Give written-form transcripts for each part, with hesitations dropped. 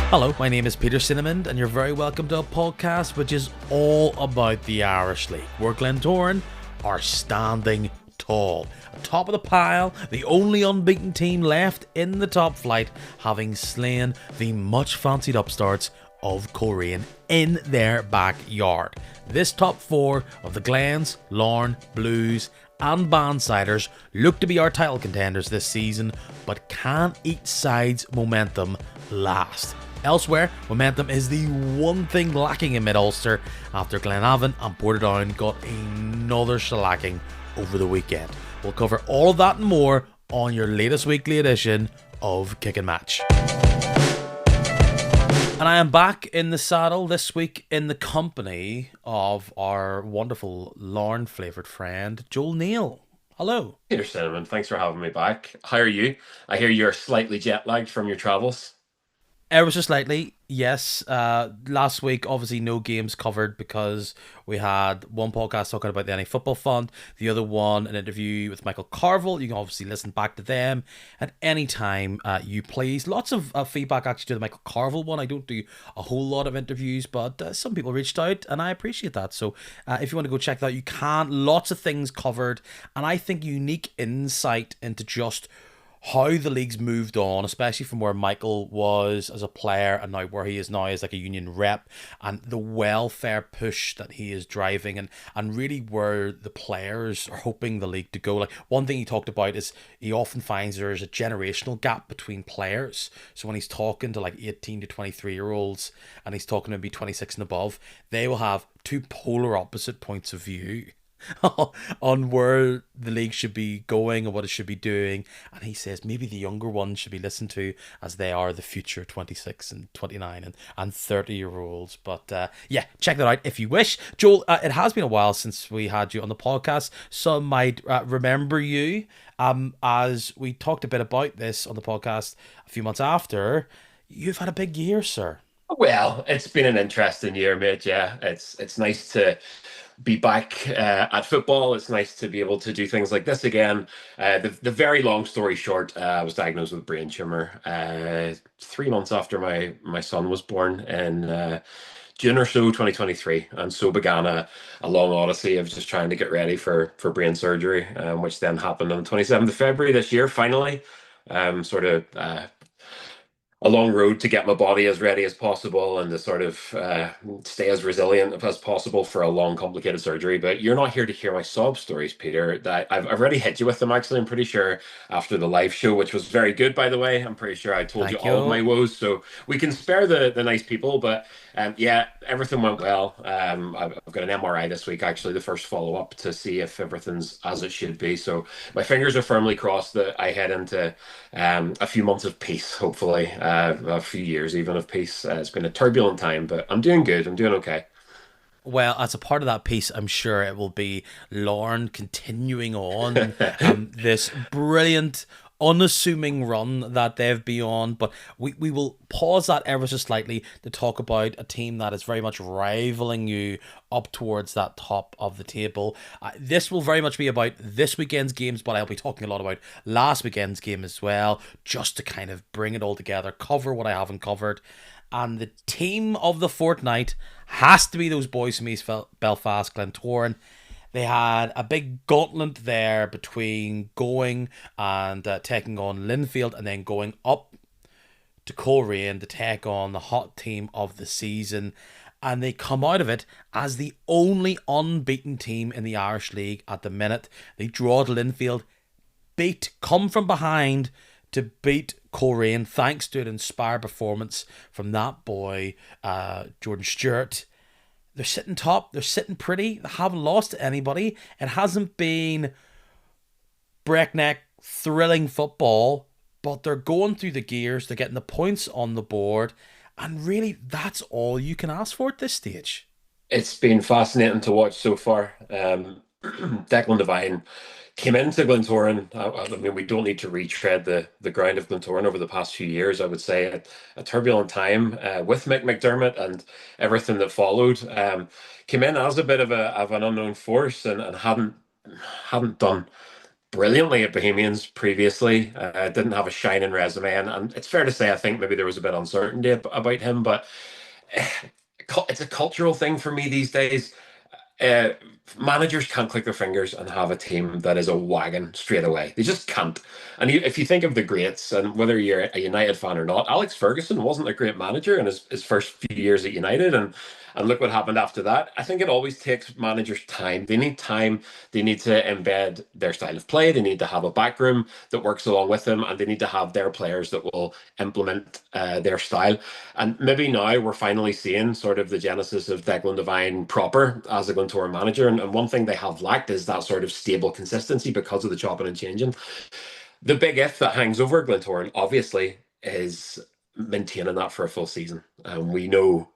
Hello, my name is Peter Cinnamon, and you're very welcome to a podcast which is all about the Irish League, where Glentoran are standing tall. Top of the pile, the only unbeaten team left in the top flight, having slain the much fancied upstarts of Coleraine in their backyard. This top four of the Glens, Larne, Blues, and Bandsiders look to be our title contenders this season, but can each side's momentum last? Elsewhere, momentum is the one thing lacking in Mid-Ulster after Glenavon and Portadown got another shellacking over the weekend. We'll cover all of that and more on your latest weekly edition of Kick and Match. And I am back in the saddle this week in the company of our wonderful Larne flavoured friend, Joel Neal. Hello. Peter Cinnamon, thanks for having me back. How are you? I hear you're slightly jet lagged from your travels. Ever so slightly, yes. Last week, obviously, no games covered because we had one podcast talking about the NA Football Fund, the other one, an interview with Michael Carville. You can obviously listen back to them at any time you please. Lots of feedback actually to the Michael Carville one. I don't do a whole lot of interviews, but some people reached out and I appreciate that. So if you want to go check that out, you can. Lots of things covered, and I think unique insight into just how the league's moved on, especially from where Michael was as a player and now where he is now as like a union rep, and the welfare push that he is driving, and really where the players are hoping the league to go. Like, one thing he talked about is he often finds there's a generational gap between players. So when he's talking to like 18 to 23-year-olds and he's talking to maybe 26 and above, they will have two polar opposite points of view on where the league should be going and what it should be doing. And he says maybe the younger ones should be listened to, as they are the future 26 and 29 and 30-year-olds. But yeah, check that out if you wish. Joel, it has been a while since we had you on the podcast. Some might remember you as we talked a bit about this on the podcast a few months after. You've had a big year, sir. Well, it's been an interesting year, mate. Yeah, it's nice to be back at football. It's nice to be able to do things like this again. The very long story short, I was diagnosed with a brain tumor 3 months after my son was born in June or so, 2023, and so began a long odyssey of just trying to get ready for brain surgery, which then happened on the 27th of February this year. Finally, sort of. A long road to get my body as ready as possible and to sort of stay as resilient as possible for a long, complicated surgery. But you're not here to hear my sob stories, Peter. That I've already hit you with them, actually. I'm pretty sure after the live show, which was very good, by the way. I'm pretty sure I told you Thank all of my you. woes. So we can spare the nice people. But yeah, everything went well. I've got an MRI this week, actually, the first follow up to see if everything's as it should be. So my fingers are firmly crossed that I head into a few months of peace, hopefully, a few years even of peace. It's been a turbulent time, but I'm doing good. I'm doing okay. Well, as a part of that piece, I'm sure it will be Lorne continuing on this brilliant, unassuming run that they've been on. But we will pause that ever so slightly to talk about a team that is very much rivaling you up towards that top of the table. This will very much be about this weekend's games, but I'll be talking a lot about last weekend's game as well, just to kind of bring it all together, cover what I haven't covered. And the team of the fortnight has to be those boys from East Belfast, Glentoran. They had a big gauntlet there between going and taking on Linfield, and then going up to Coleraine to take on the hot team of the season. And they come out of it as the only unbeaten team in the Irish League at the minute. They draw to Linfield, come from behind to beat Coleraine, thanks to an inspired performance from that boy, Jordan Stewart. They're sitting top. They're sitting pretty. They haven't lost to anybody. It hasn't been breakneck, thrilling football, but they're going through the gears. They're getting the points on the board. And really, that's all you can ask for at this stage. It's been fascinating to watch so far. Declan Devine came into Glentoran. I mean, we don't need to retread the ground of Glentoran over the past few years. I would say a turbulent time with Mick McDermott and everything that followed. Came in as a bit of an unknown force and hadn't done brilliantly at Bohemians previously. Didn't have a shining resume, and it's fair to say I think maybe there was a bit of uncertainty about him, but it's a cultural thing for me these days. uh, Managers can't click their fingers and have a team that is a wagon straight away. They just can't. And if you think of the greats, and whether you're a United fan or not, Alex Ferguson wasn't a great manager in his first few years at United, and look what happened after that. I think it always takes managers time. They need time. They need to embed their style of play. They need to have a backroom that works along with them, and they need to have their players that will implement their style. And maybe now we're finally seeing sort of the genesis of Declan Devine proper as a Glentoran manager. And one thing they have lacked is that sort of stable consistency because of the chopping and changing. The big if that hangs over Glentoran, obviously, is maintaining that for a full season. And we know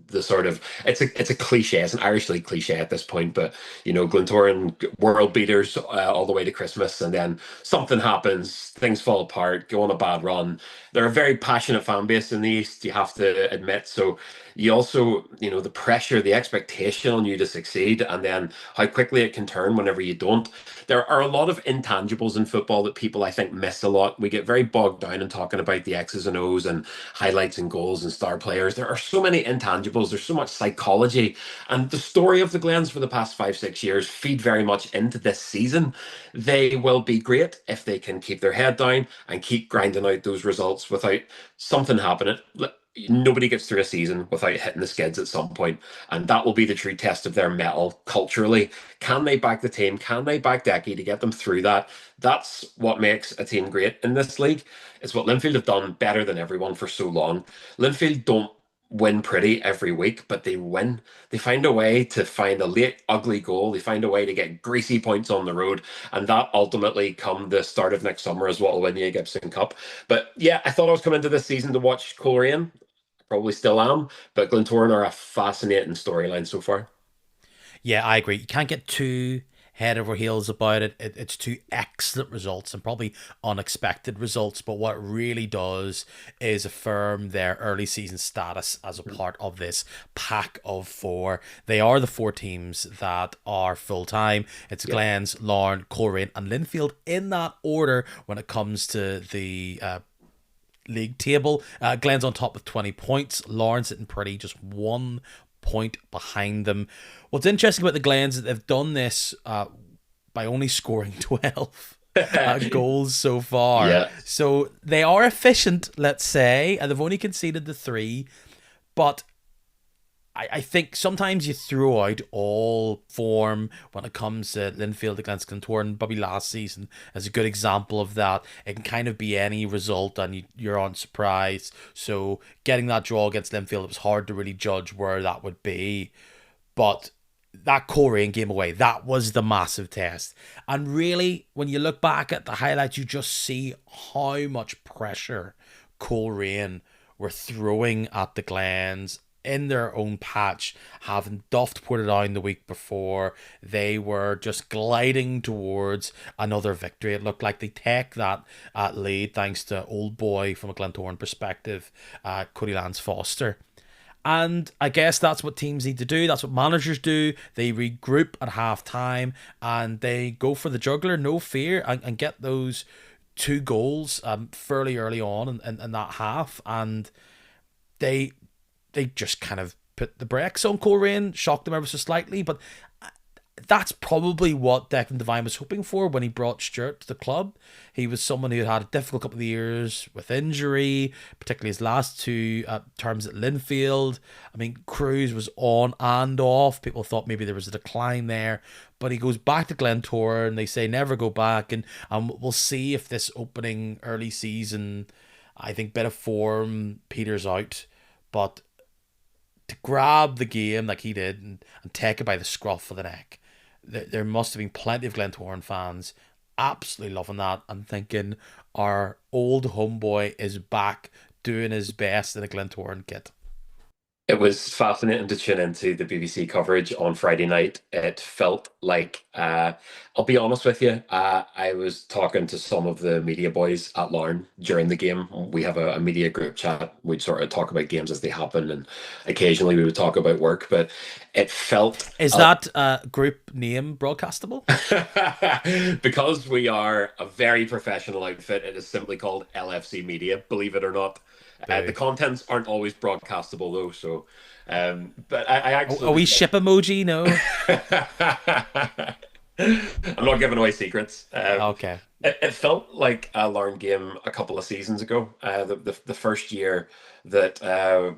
the sort of it's a cliche, it's an Irish League cliche at this point, but Glentoran world beaters all the way to Christmas, and then something happens, things fall apart, go on a bad run. They're a very passionate fan base in the East, you have to admit. So you also, the pressure, the expectation on you to succeed, and then how quickly it can turn whenever you don't. There are a lot of intangibles in football that people I think miss a lot. We get very bogged down in talking about the X's and O's and highlights and goals and star players. There are so many intangibles, there's so much psychology. And the story of the Glens for the past 5, 6 years feed very much into this season. They will be great if they can keep their head down and keep grinding out those results without something happening. Nobody gets through a season without hitting the skids at some point, and that will be the true test of their mettle culturally. Can they back the team? Can they back Decky to get them through that? That's what makes a team great in this league. It's what Linfield have done better than everyone for so long. Linfield don't win pretty every week, but they win. They find a way to find a late, ugly goal. They find a way to get greasy points on the road. And that ultimately, come the start of next summer, is what will win you a Gibson Cup. But yeah, I thought I was coming to this season to watch Coleraine. Probably still am, but Glentoran are a fascinating storyline so far. Yeah, I agree. You can't get too head over heels about it. It's two excellent results and probably unexpected results. But what it really does is affirm their early season status as a part of this pack of four. They are the four teams that are full time. It's Yep. Glens, Larne, Coleraine, and Linfield in that order when it comes to the league table. Glenn's on top with 20 points. Lawrence sitting pretty, just 1 point behind them. What's interesting about the Glens is that they've done this by only scoring 12 goals so far. Yeah. So they are efficient, let's say, and they've only conceded the three. But I think sometimes you throw out all form when it comes to Linfield against Glentoran. Probably last season as a good example of that. It can kind of be any result and you're on surprise. So getting that draw against Linfield, it was hard to really judge where that would be. But that Coleraine game away, that was the massive test. And really, when you look back at the highlights, you just see how much pressure Coleraine were throwing at the Glens in their own patch, having duffed Portadown the week before. They were just gliding towards another victory. It looked like they take that lead thanks to old boy from a Glentoran perspective, Cody Lance Foster. And I guess that's what teams need to do. That's what managers do. They regroup at half time and they go for the juggler, no fear, and get those two goals fairly early on in that half. And they they just kind of put the brakes on Coleraine, shocked them ever so slightly. But that's probably what Declan Devine was hoping for when he brought Stewart to the club. He was someone who had a difficult couple of years with injury, particularly his last two terms at Linfield. I mean, Cruz was on and off. People thought maybe there was a decline there. But he goes back to Glentoran and they say never go back. And we'll see if this opening early season, I think, bit of form peters out. But to grab the game like he did and take it by the scruff of the neck, there must have been plenty of Glentoran fans absolutely loving that and thinking our old homeboy is back doing his best in a Glentoran kit. It was fascinating to tune into the BBC coverage on Friday night. It felt like, I'll be honest with you, I was talking to some of the media boys at Larne during the game. We have a media group chat. We'd sort of talk about games as they happen, and occasionally we would talk about work, but it felt Is that group name broadcastable? because we are a very professional outfit, it is simply called LFC Media, believe it or not. The Boo. contents aren't always broadcastable though, so but I A wee actually ship emoji? No. I'm not giving away secrets. Okay. It felt like a Larn game a couple of seasons ago. The first year that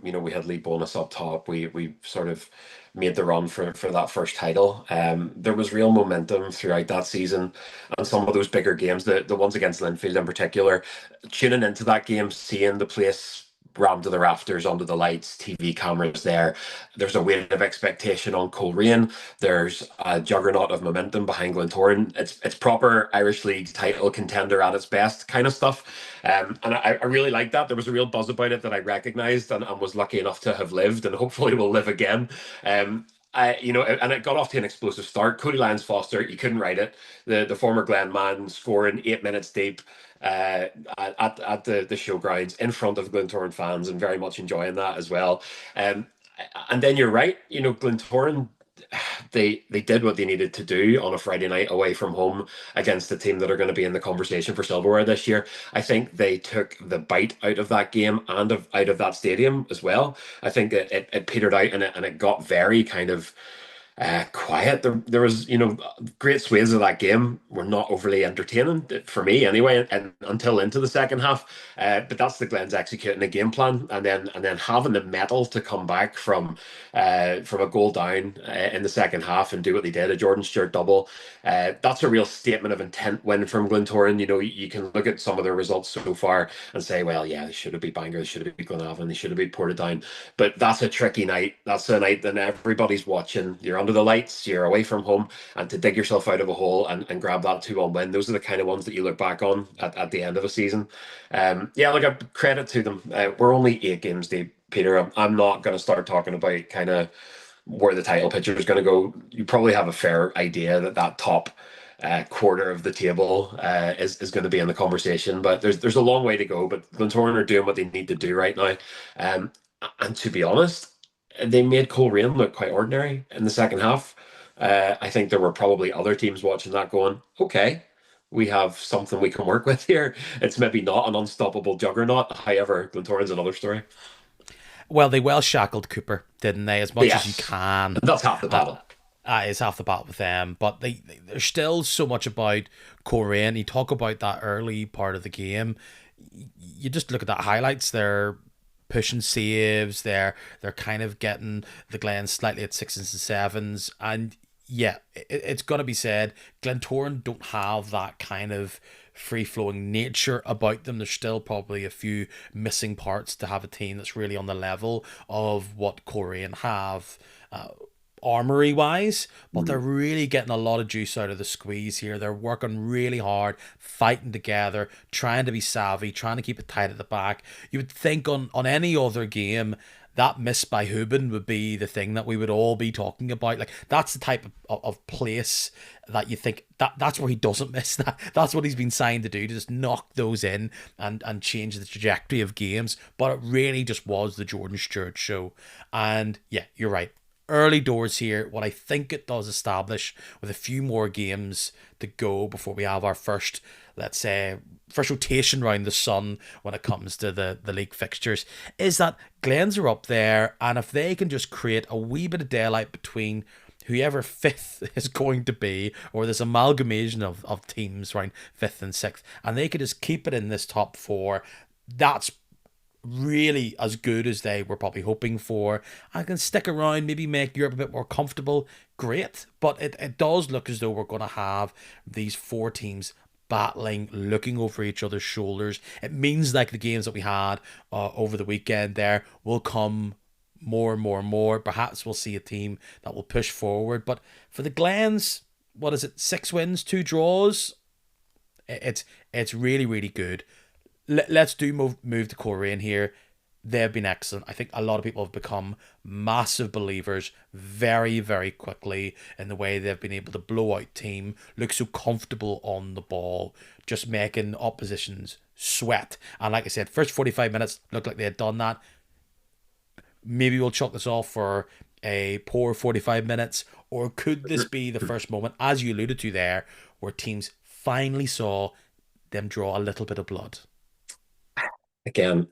we had league bonus up top, we sort of made the run for that first title. There was real momentum throughout that season, and some of those bigger games, the ones against Linfield in particular, tuning into that game, seeing the place rammed to the rafters, under the lights, TV cameras there. There's a weight of expectation on Coleraine. There's a juggernaut of momentum behind Glentoran. It's proper Irish League title contender at its best kind of stuff. And I really like that. There was a real buzz about it that I recognised and was lucky enough to have lived, and hopefully will live again. And it got off to an explosive start. Cody Lyons Foster, you couldn't write it. The former Glen man scoring 8 minutes deep at the showgrounds in front of Glentoran fans, and very much enjoying that as well. Um, and then you're right, Glentoran, they did what they needed to do on a Friday night away from home against the team that are going to be in the conversation for silverware this year. I think they took the bite out of that game and out of that stadium as well. I think it petered out, and it got very kind of quiet. There was, great swathes of that game were not overly entertaining for me anyway, and until into the second half. But that's the Glens executing a game plan, and then having the mettle to come back from a goal down in the second half and do what they did, a Jordan Stewart double. That's a real statement of intent win from Glentoran. You can look at some of their results so far and say, well, yeah, they should have beat Bangor, they should have beat Glenavon, they should have beat Portadown. But that's a tricky night. That's a night that everybody's watching. You're under the lights, you're away from home, and to dig yourself out of a hole and grab that 2-1 win, those are the kind of ones that you look back on at the end of a season. Yeah, look, credit to them. We're only 8 games deep, Peter. I'm not going to start talking about kind of where the title picture is going to go. You probably have a fair idea that top quarter of the table is going to be in the conversation, but there's a long way to go. But Glentoran are doing what they need to do right now, um, and to be honest, they made Coleraine look quite ordinary in the second half. I think there were probably other teams watching that going, okay, we have something we can work with here. It's maybe not an unstoppable juggernaut. However, Glentoran's another story. Well, they well shackled Cooper, didn't they? As much as you Yes, can. that's half the battle. Is half the battle with them, but there's still so much about Coleraine. You talk about that early part of the game. You just look at that highlights. They're pushing saves. They're kind of getting the Glens slightly at sixes and sevens, and yeah, it's got to be said. Glentoran don't have that kind of free flowing nature about them. There's still probably a few missing parts to have a team that's really on the level of what Coleraine have. Armory wise, but they're really getting a lot of juice out of the squeeze here. They're working really hard, fighting together, trying to be savvy, trying to keep it tight at the back. You would think on any other game that miss by Hubin would be the thing that we would all be talking about. Like that's the type of place that you think that's where he doesn't miss. That's what he's been signed to do, to just knock those in and change the trajectory of games. But it really just was the Jordan Stewart show. And yeah, you're right, early doors here. What I think it does establish, with a few more games to go before we have our first, let's say, first rotation round the sun when it comes to the league fixtures, is that Glens are up there, and if they can just create a wee bit of daylight between whoever fifth is going to be, or this amalgamation of teams around fifth and sixth, and they could just keep it in this top four, that's really as good as they were probably hoping for. I can stick around, maybe make Europe a bit more comfortable. Great. But it does look as though we're going to have these four teams battling, looking over each other's shoulders. It means like the games that we had over the weekend there will come more and more and more. Perhaps we'll see a team that will push forward. But for the Glens, what is it? 6 wins, 2 draws. It's really, really good. Let's move to Coleraine here. they've been excellent. I think a lot of people have become massive believers very, very quickly in the way they've been able to blow out team, look so comfortable on the ball, just making oppositions sweat. And like I said, first 45 minutes looked like they had done that. Maybe we'll chalk this off for a poor 45 minutes, or could this be the first moment, as you alluded to there, where teams finally saw them draw a little bit of blood? Again,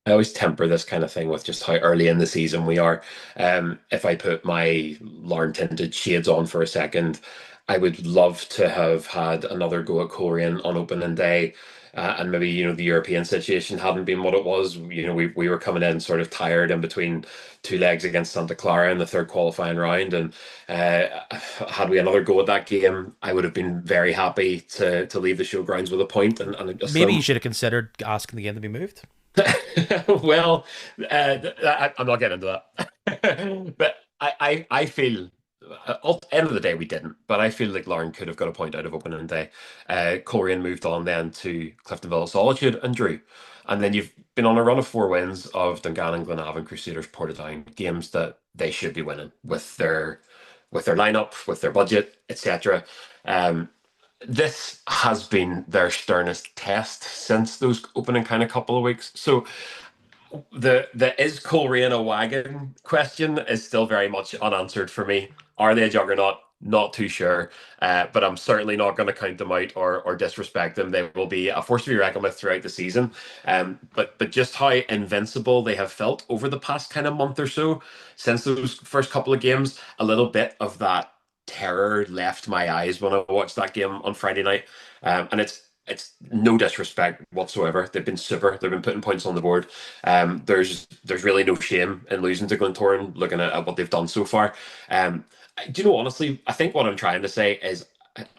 I always temper this kind of thing with just how early in the season we are. If I put my Larn tinted shades on for a second, I would love to have had another go at Coleraine on opening day. And maybe, the European situation hadn't been what it was. We were coming in sort of tired in between two legs against Santa Clara in the third qualifying round. And had we another go at that game, I would have been very happy to leave the showgrounds with a point and a Maybe you slim. should have considered asking the game to be moved. Well, I'm not getting into that. But I feel, at the end of the day, we didn't. But I feel like Lauren could have got a point out of opening day. Coleraine moved on then to Cliftonville Solitude and drew. And then you've been on a run of 4 wins of Dungannon, Glenavon, Crusaders, Portadown, games that they should be winning with their lineup, with their budget, etc. This has been their sternest test since those opening kind of couple of weeks. So the is Coleraine a wagon question is still very much unanswered for me. Are they a juggernaut? Not too sure, but I'm certainly not going to count them out or disrespect them. They will be a force to be reckoned with throughout the season. But just how invincible they have felt over the past kind of month or so since those first couple of games, a little bit of that terror left my eyes when I watched that game on Friday night. And it's no disrespect whatsoever. They've been super. They've been putting points on the board. There's really no shame in losing to Glentoran, looking at what they've done so far. Do you know, honestly, I think what I'm trying to say is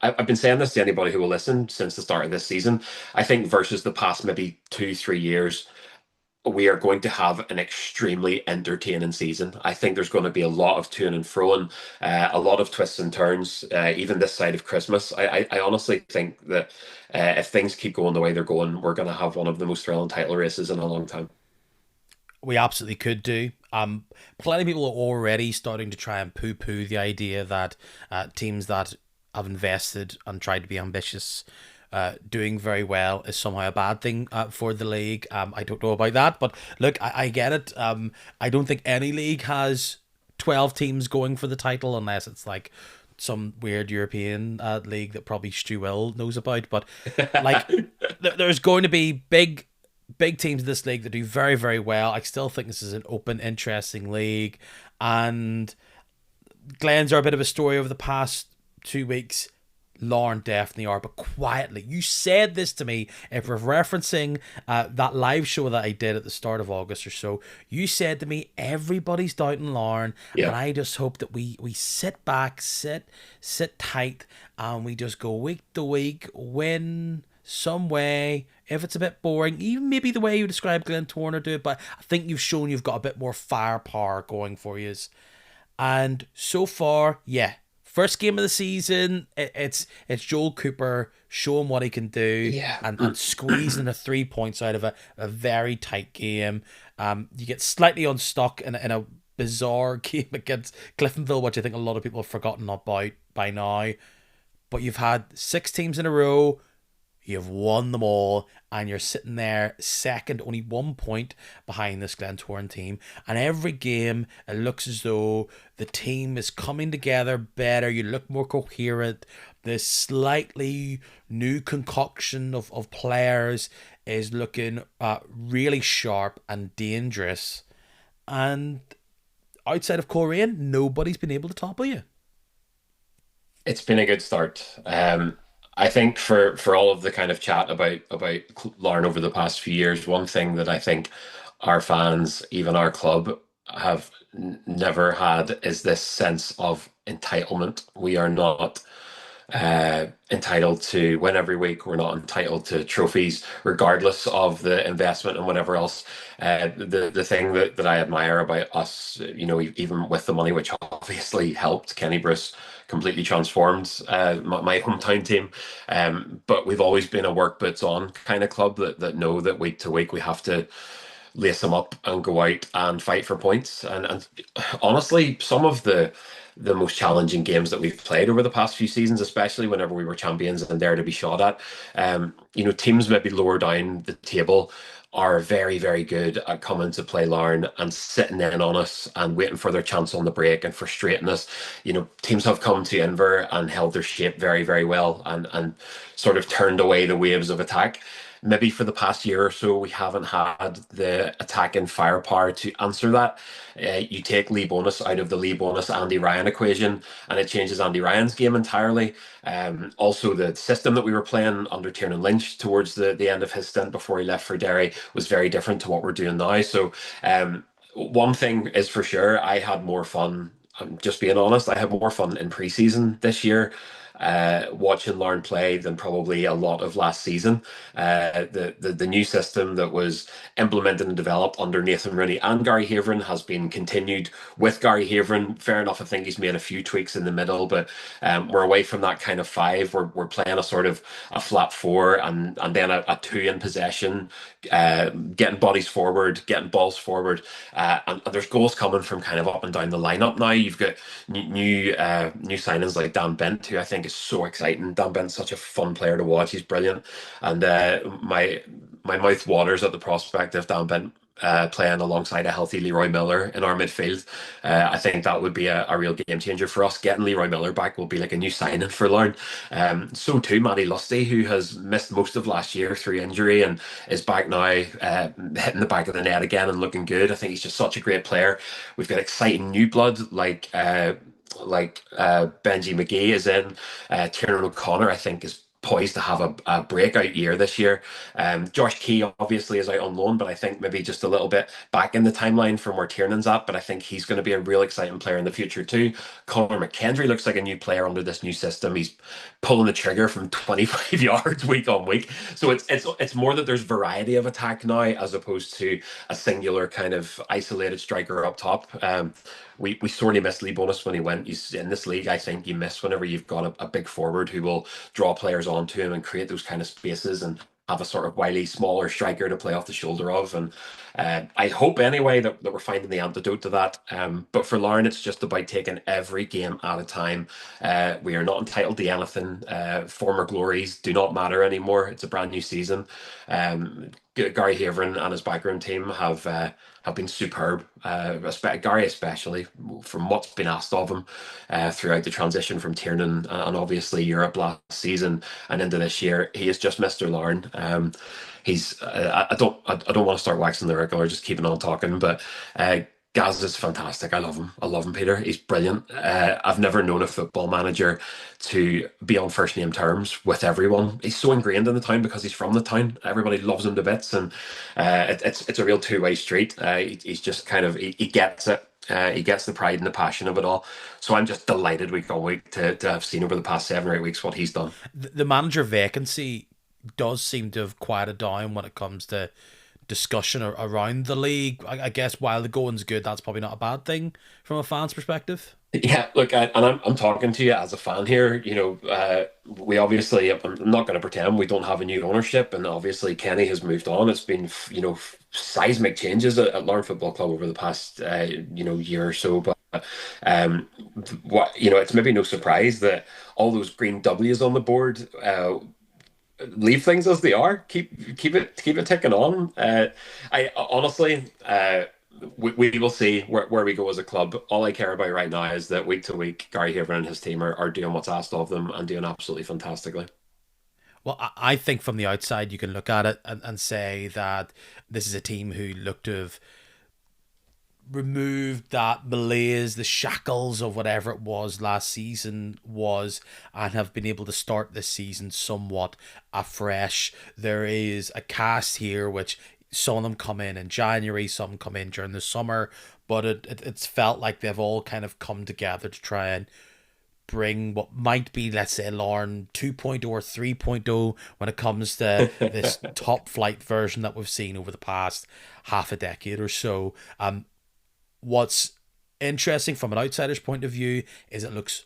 I've been saying this to anybody who will listen since the start of this season. I think versus the past maybe 2, 3 years, we are going to have an extremely entertaining season. I think there's going to be a lot of to and fro and a lot of twists and turns, even this side of Christmas. I honestly think that if things keep going the way they're going, we're going to have one of the most thrilling title races in a long time. We absolutely could do. Plenty of people are already starting to try and poo-poo the idea that teams that have invested and tried to be ambitious, doing very well is somehow a bad thing for the league. I don't know about that, but look, I get it. I don't think any league has 12 teams going for the title unless it's like some weird European league that probably Stu Will knows about. But like, there's going to be big teams in this league that do very, very well. I still think this is an open, interesting league. And Glens are a bit of a story over the past 2 weeks. Lauren definitely are, but quietly. You said this to me, if we're referencing that live show that I did at the start of August or so, you said to me, everybody's doubting Lauren, Yeah. and I just hope that we sit back, sit tight, and we just go week to week, win some way. If it's a bit boring, even maybe the way you describe Glentoran or do it, but I think you've shown you've got a bit more firepower going for you. And so far, yeah, first game of the season, it's Joel Cooper. Show him what he can do, Yeah. and squeezing the 3 points out of a very tight game. You get slightly unstuck in a bizarre game against Cliftonville, which I think a lot of people have forgotten about by now. But you've had 6 teams in a row. You've won them all, and you're sitting there second, only 1 point behind this Glentoran team. And every game, it looks as though the team is coming together better. You look more coherent. This slightly new concoction of players is looking really sharp and dangerous. And outside of Coleraine, nobody's been able to topple you. It's been a good start. I think for all of the kind of chat about Lauren over the past few years, one thing that I think our fans, even our club, have never had is this sense of entitlement. We are not entitled to win every week. We're not entitled to trophies, regardless of the investment and whatever else. The thing that I admire about us, even with the money, which obviously helped, Kenny Bruce completely transformed my hometown team. But we've always been a work boots on kind of club that know that week to week we have to lace them up and go out and fight for points. And honestly, some of the most challenging games that we've played over the past few seasons, especially whenever we were champions and there to be shot at. Teams maybe lower down the table are very, very good at coming to play Larne and sitting in on us and waiting for their chance on the break and frustrating us. Teams have come to Inver and held their shape very, very well and sort of turned away the waves of attack. Maybe for the past year or so, we haven't had the attacking firepower to answer that. You take Lee Bonus out of the Lee Bonus Andy Ryan equation, and it changes Andy Ryan's game entirely. Also, the system that we were playing under Tiernan Lynch towards the end of his stint before he left for Derry was very different to what we're doing now. So, one thing is for sure, I had more fun. I'm just being honest, I had more fun in pre-season this year watching Larne play than probably a lot of last season. The new system that was implemented and developed under Nathan Rooney and Gary Haverin has been continued with Gary Haverin. Fair enough, I think he's made a few tweaks in the middle, but we're away from that kind of five. We're playing a sort of a flat four and then a two in possession, getting bodies forward, getting balls forward, and there's goals coming from kind of up and down the lineup now. You've got new signings like Dan Bent, who I think is so exciting. Dan Bent's such a fun player to watch. He's brilliant, and my mouth waters at the prospect of Dan Bent playing alongside a healthy Leroy Miller in our midfield. I think that would be a real game changer for us. Getting Leroy Miller back will be like a new signing for Larne. So too, Matty Lusty, who has missed most of last year through injury and is back now, hitting the back of the net again and looking good. I think he's just such a great player. We've got exciting new blood like Benji McGee is in. Tiernan O'Connor, I think, is poised to have a breakout year this year. Josh Key obviously is out on loan, but I think maybe just a little bit back in the timeline from where Tiernan's at. But I think he's going to be a real exciting player in the future too. Conor McKendry looks like a new player under this new system. He's pulling the trigger from 25 yards week on week. So it's more that there's variety of attack now as opposed to a singular kind of isolated striker up top. We sorely missed Lee Bonus when he went. He's in this league. I think you miss whenever you've got a big forward who will draw players onto him and create those kind of spaces and have a sort of wily, smaller striker to play off the shoulder of. And I hope anyway that we're finding the antidote to that. But for Larne, it's just about taking every game at a time. We are not entitled to anything. Former glories do not matter anymore. It's a brand new season. Gary Haverin and his background team have been superb. Gary especially from what's been asked of him throughout the transition from Tiernan and obviously Europe last season and into this year. He is just Mr. Larne. He's I don't want to start waxing lyrical or just keeping on talking, but Gaz is fantastic. I love him. I love him, Peter. He's brilliant. I've never known a football manager to be on first name terms with everyone. He's so ingrained in the town because he's from the town. Everybody loves him to bits, and it's a real two-way street. He's just kind of he gets it. He gets the pride and the passion of it all. So I'm just delighted week on week to have seen over the past 7 or 8 weeks what he's done. The manager vacancy does seem to have quieted down when it comes to discussion around the league. I guess while the going's good, that's probably not a bad thing from a fan's perspective. Yeah, look, and I'm talking to you as a fan here. We obviously, I'm not going to pretend we don't have a new ownership, and obviously Kenny has moved on. It's been, seismic changes at Larne Football Club over the past, year or so. But it's maybe no surprise that all those green W's on the board leave things as they are. Keep it ticking on. I honestly, we will see where we go as a club. All I care about right now is that week to week, Gary Haver and his team are doing what's asked of them and doing absolutely fantastically. Well, I think from the outside you can look at it and say that this is a team who look to have removed that malaise, the shackles of whatever it was last season was, and have been able to start this season somewhat afresh. There is a cast here which some of them come in January, some come in during the summer, but it's felt like they've all kind of come together to try and bring what might be, let's say, Larne 2.0 or 3.0 when it comes to this top flight version that we've seen over the past half a decade or so. What's interesting from an outsider's point of view is it looks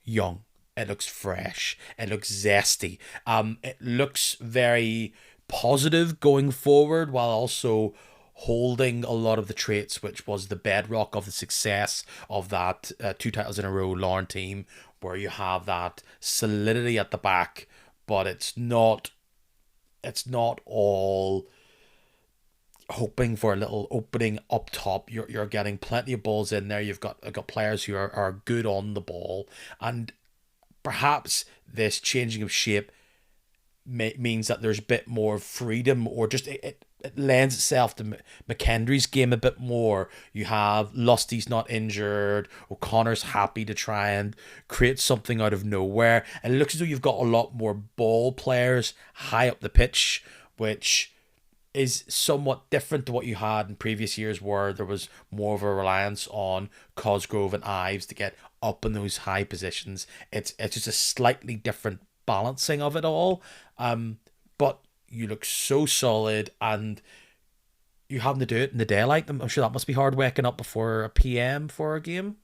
young, it looks fresh, it looks zesty. It looks very positive going forward while also holding a lot of the traits which was the bedrock of the success of that 2 titles in a row Larne team, where you have that solidity at the back, but it's not all hoping for a little opening up top. You're getting plenty of balls in there. You've got players who are good on the ball, and perhaps this changing of shape means that there's a bit more freedom, or just it lends itself to McKendry's game a bit more. You have Lusty's not injured. O'Connor's happy to try and create something out of nowhere. And it looks as though you've got a lot more ball players high up the pitch, which is somewhat different to what you had in previous years, where there was more of a reliance on Cosgrove and Ives to get up in those high positions. It's just a slightly different balancing of it all. But you look so solid, and you having to do it in the daylight. I'm sure that must be hard waking up before a PM for a game.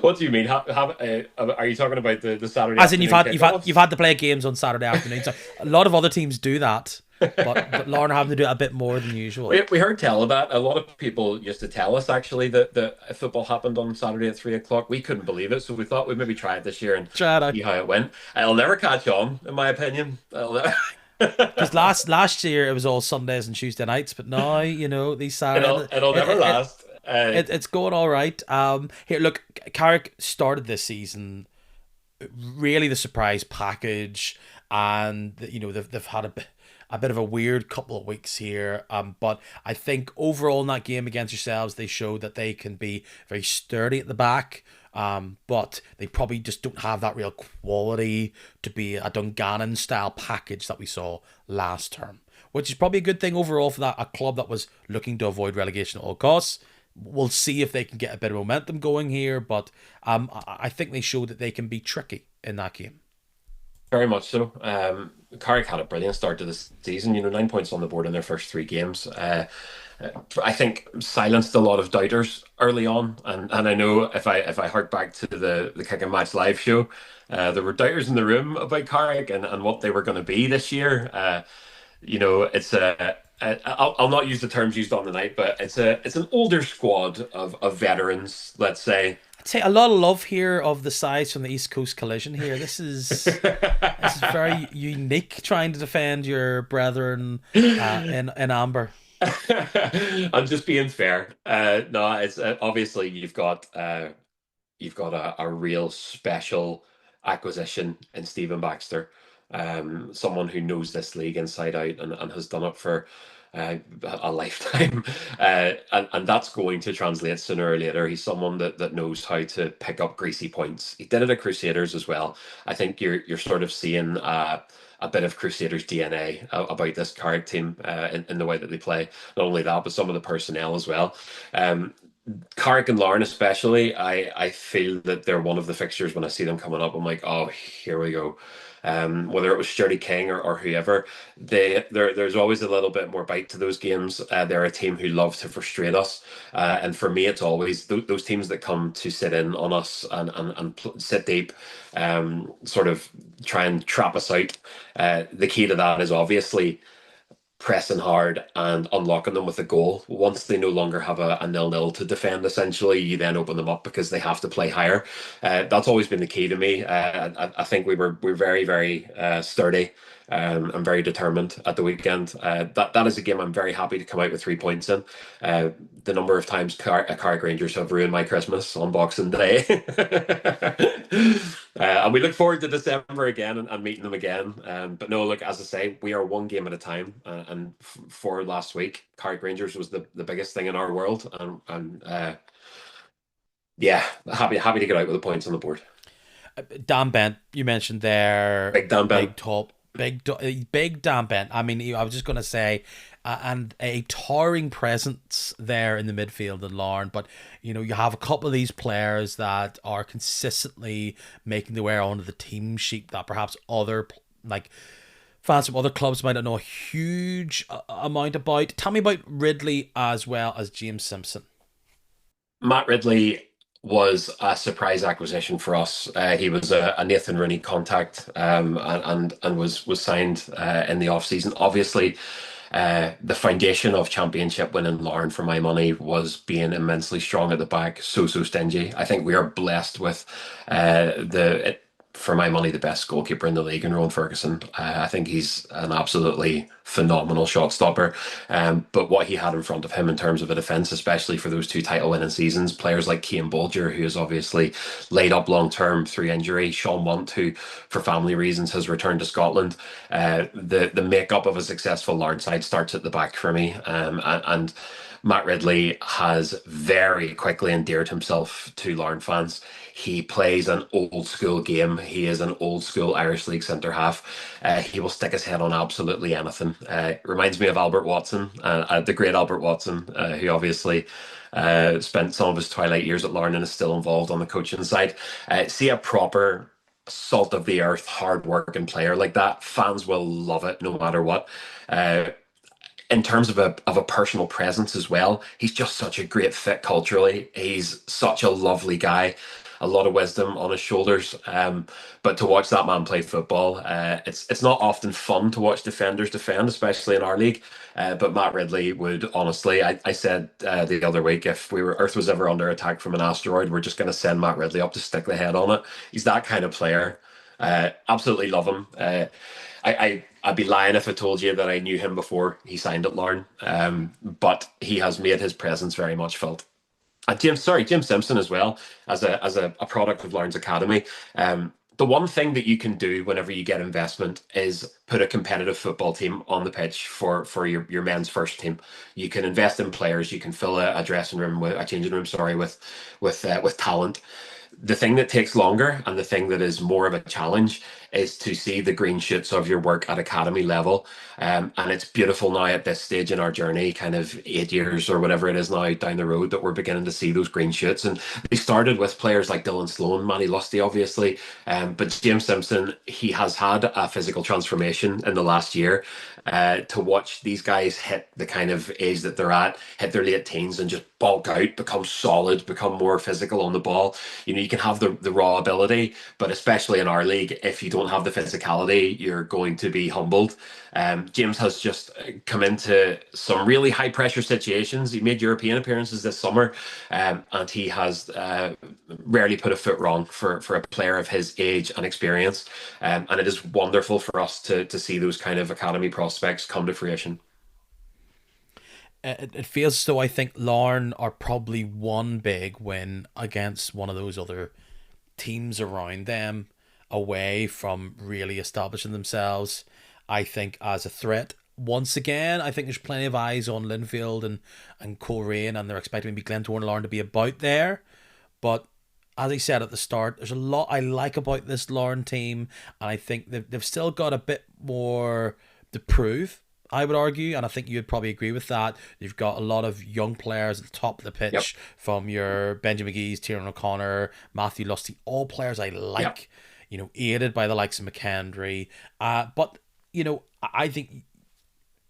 What do you mean? Are you talking about the Saturday As in, you've afternoon had you've had you've kickoffs? had to play games on Saturday afternoons. So a lot of other teams do that, but Lorna having to do it a bit more than usual. We heard tell of that. A lot of people used to tell us actually that football happened on Saturday at 3 o'clock. We couldn't believe it, so we thought we'd maybe try it this year and Try it out. see how it went. It'll never catch on, in my opinion. Because last year it was all Sundays and Tuesday nights, but now these Saturday It'll it never it, it, last. it's going all right. Here, look, Carrick started this season really the surprise package, and they've had a bit of a weird couple of weeks here. But I think overall in that game against yourselves, they showed that they can be very sturdy at the back. But they probably just don't have that real quality to be a Dungannon style package that we saw last term, which is probably a good thing overall for that a club that was looking to avoid relegation at all costs. We'll see if they can get a bit of momentum going here, but I think they showed that they can be tricky in that game. Very much so. Carrick had a brilliant start to the season. 9 points on the board in their first three games. I think silenced a lot of doubters early on, and I know if I hark back to the Kick and Match live show, there were doubters in the room about Carrick and what they were going to be this year. It's I'll not use the terms used on the night, but it's an older squad of veterans, let's say. I'd say a lot of love here of the sides from the East Coast Collision here. This is very unique, trying to defend your brethren in Amber. I'm just being fair. No, it's obviously you've got a real special acquisition in Stephen Baxter, someone who knows this league inside out and has done it for a lifetime, and that's going to translate sooner or later. He's someone that knows how to pick up greasy points. He did it at Crusaders as well. I think you're sort of seeing. A bit of Crusaders DNA about this Carrick team in the way that they play. Not only that, but some of the personnel as well. Um, Carrick and Larne especially, I feel that they're one of the fixtures when I see them coming up. I'm like, oh, here we go. Whether it was Sturdy King or whoever, there's always a little bit more bite to those games. They're a team who love to frustrate us, and for me, it's always those teams that come to sit in on us and sit deep, sort of try and trap us out. The key to that is obviously pressing hard and unlocking them with a goal. Once they no longer have a nil-nil to defend, essentially, you then open them up because they have to play higher. That's always been the key to me. I think we're very, very sturdy and very determined at the weekend. That is a game I'm very happy to come out with 3 points in. The number of times Carrick Rangers have ruined my Christmas on Boxing Day. And we look forward to December again and meeting them again. But no, look, as I say, we are one game at a time. And for last week, Carrick Rangers was the biggest thing in our world. And yeah, happy to get out with the points on the board. Dan Bent, you mentioned there, Big Dan Ben. big top, big Dan Bent. I mean, I was just going to say, and a towering presence there in the midfield in Larne. But you have a couple of these players that are consistently making their way onto the team sheet that perhaps other like fans from other clubs might not know a huge amount about. Tell me about Ridley as well as James Simpson. Matt Ridley was a surprise acquisition for us. He was a Nathan Rooney contact, and was signed in the off season. Obviously, the foundation of championship winning Larne, for my money, was being immensely strong at the back, so stingy. I think we are blessed with for my money, the best goalkeeper in the league in Rowan Ferguson. I think he's an absolutely phenomenal shot stopper. But what he had in front of him in terms of a defence, especially for those two title winning seasons, players like Cian Bolger, who is obviously laid up long term through injury, Sean Munt, who for family reasons has returned to Scotland. The makeup of a successful Larne side starts at the back for me. And Matt Ridley has very quickly endeared himself to Larne fans. He plays an old school game. He is an old school Irish League centre half. He will stick his head on absolutely anything. Reminds me of Albert Watson, the great Albert Watson, who obviously spent some of his twilight years at Larne and is still involved on the coaching side. See a proper salt of the earth, hard working player like that. Fans will love it no matter what. Uh, in terms of a personal presence as well, he's just such a great fit culturally. He's such a lovely guy, a lot of wisdom on his shoulders. But to watch that man play football, it's not often fun to watch defenders defend, especially in our league. But Matt Ridley would honestly, I said the other week, if Earth was ever under attack from an asteroid, we're just going to send Matt Ridley up to stick the head on it. He's that kind of player. Absolutely love him. I'd be lying if I told you that I knew him before he signed at Larne. But he has made his presence very much felt. And Jim Simpson as well, as a product of Larne's Academy. The one thing that you can do whenever you get investment is put a competitive football team on the pitch for your men's first team. You can invest in players. You can fill a dressing room with a changing room, sorry, with talent. The thing that takes longer and the thing that is more of a challenge is to see the green shoots of your work at academy level. And it's beautiful now at this stage in our journey, kind of 8 years or whatever it is now down the road, that we're beginning to see those green shoots. And they started with players like Dylan Sloan, Manny Lusty, obviously. But James Simpson, he has had a physical transformation in the last year. To watch these guys hit the kind of age that they're at, hit their late teens and just bulk out, become solid, become more physical on the ball. You can have the raw ability, but especially in our league, if you don't have the physicality, you're going to be humbled. James has just come into some really high pressure situations. He made European appearances this summer, and he has rarely put a foot wrong for a player of his age and experience. And it is wonderful for us to see those kind of academy prospects come to fruition. It feels as though I think Larne are probably one big win against one of those other teams around them, away from really establishing themselves, I think, as a threat. Once again, I think there's plenty of eyes on Linfield and Coleraine, and they're expecting maybe Glentoran and Larne to be about there. But as I said at the start, there's a lot I like about this Larne team, and I think they've still got a bit more to prove, I would argue, and I think you'd probably agree with that. You've got a lot of young players at the top of the Yep. pitch, from your Benjamin McGee's, Tiernan O'Connor, Matthew Lusty, all players I Yep. like, aided by the likes of McKendry. But, I think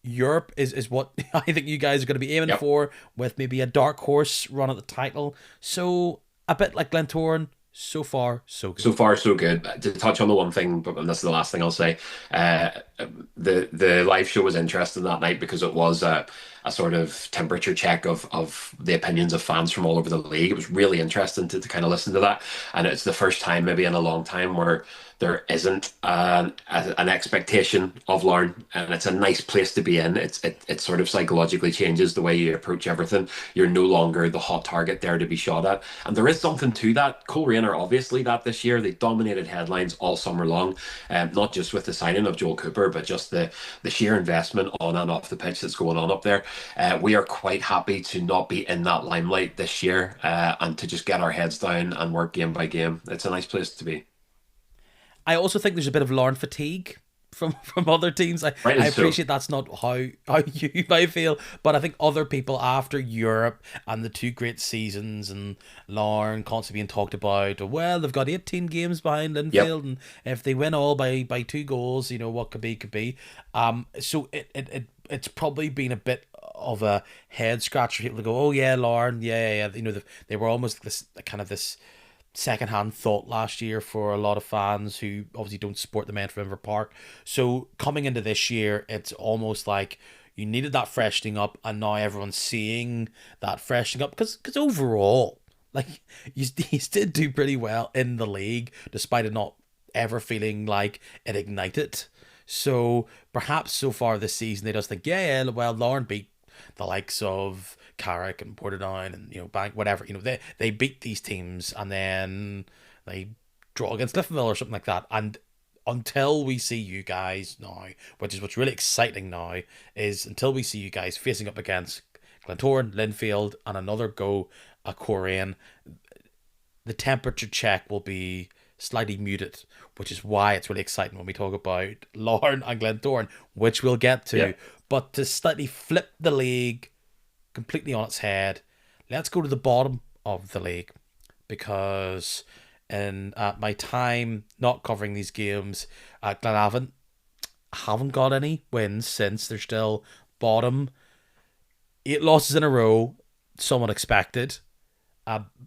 Europe is what I think you guys are going to be aiming Yep. for, with maybe a dark horse run at the title. So, a bit like Glentoran, so far, so So good. far, so good. To touch on the one thing, but and this is the last thing I'll say. Uh, the live show was interesting that night because it was a sort of temperature check of the opinions of fans from all over the league. It was really interesting to kind of listen to that, and it's the first time maybe in a long time where there isn't an expectation of Larne, and it's a nice place to be in. It sort of psychologically changes the way you approach everything. You're no longer the hot target there to be shot at, and there is something to that. Coleraine are obviously that this year. They dominated headlines all summer long, not just with the signing of Joel Cooper, but just the sheer investment on and off the pitch that's going on up there. We are quite happy to not be in that limelight this year, and to just get our heads down and work game by game. It's a nice place to be. I also think there's a bit of Lauren fatigue from other teams. I Rightly so. appreciate that's not how you might feel, but I think other people, after Europe and the two great seasons, and Lauren constantly being talked about, well, they've got 18 games behind Yep. Linfield, and if they win all by 2 goals, what could be could be. So it's probably been a bit of a head scratcher. People to go, oh yeah, Lauren, yeah. They were almost this kind of this secondhand thought last year for a lot of fans who obviously don't support the men from Inver Park. So coming into this year, it's almost like you needed that freshening up, and now everyone's seeing that freshening up because overall, like you did do pretty well in the league, despite it not ever feeling like it ignited. So perhaps so far this season they just think, yeah, well, Lauren beat the likes of Carrick and Portadown and Bank, whatever. They beat these teams and then they draw against Linfield or something like that. And until we see you guys now, which is what's really exciting now, is until we see you guys facing up against Glentoran, Linfield, and another go at Coleraine, the temperature check will be slightly muted, which is why it's really exciting when we talk about Larne and Glentoran, which we'll get to. Yeah. But to slightly flip the league completely on its head, let's go to the bottom of the league, because in my time not covering these games, Glenavon haven't got any wins since they're still bottom. 8 losses in a row, somewhat expected.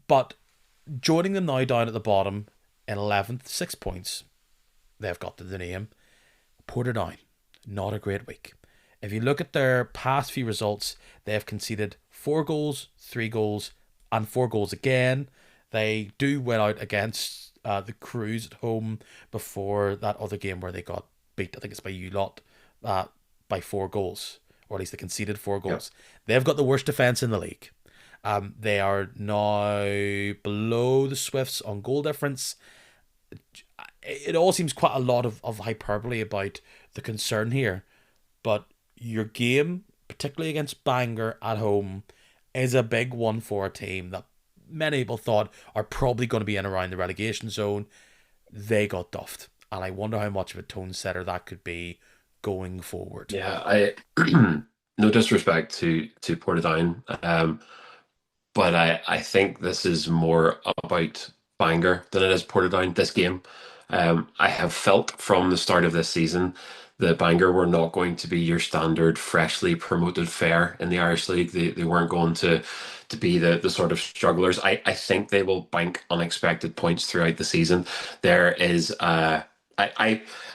But joining them now down at the bottom in 11th, 6 points, they've got to the name. Portadown, not a great week. If you look at their past few results, they've conceded 4 goals, 3 goals, and 4 goals again. They do well out against the Crews at home before that other game where they got beat, I think it's by you lot, by 4 goals, or at least they conceded 4 goals. Yep. They've got the worst defence in the league. They are now below the Swifts on goal difference. It all seems quite a lot of hyperbole about the concern here, but your game, particularly against Bangor at home, is a big one for a team that many people thought are probably going to be in around the relegation zone. They got duffed, and I wonder how much of a tone setter that could be going forward. Yeah, I no disrespect to Portadown, but I think this is more about Bangor than it is Portadown, this game. I have felt from the start of this season that Bangor were not going to be your standard freshly promoted fair in the Irish League. They weren't going to be the sort of strugglers. I think they will bank unexpected points throughout the season. There is I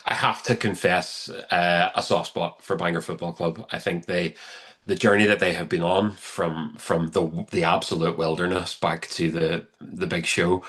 have to confess a soft spot for Bangor Football Club. I think the journey that they have been on from the absolute wilderness back to the big show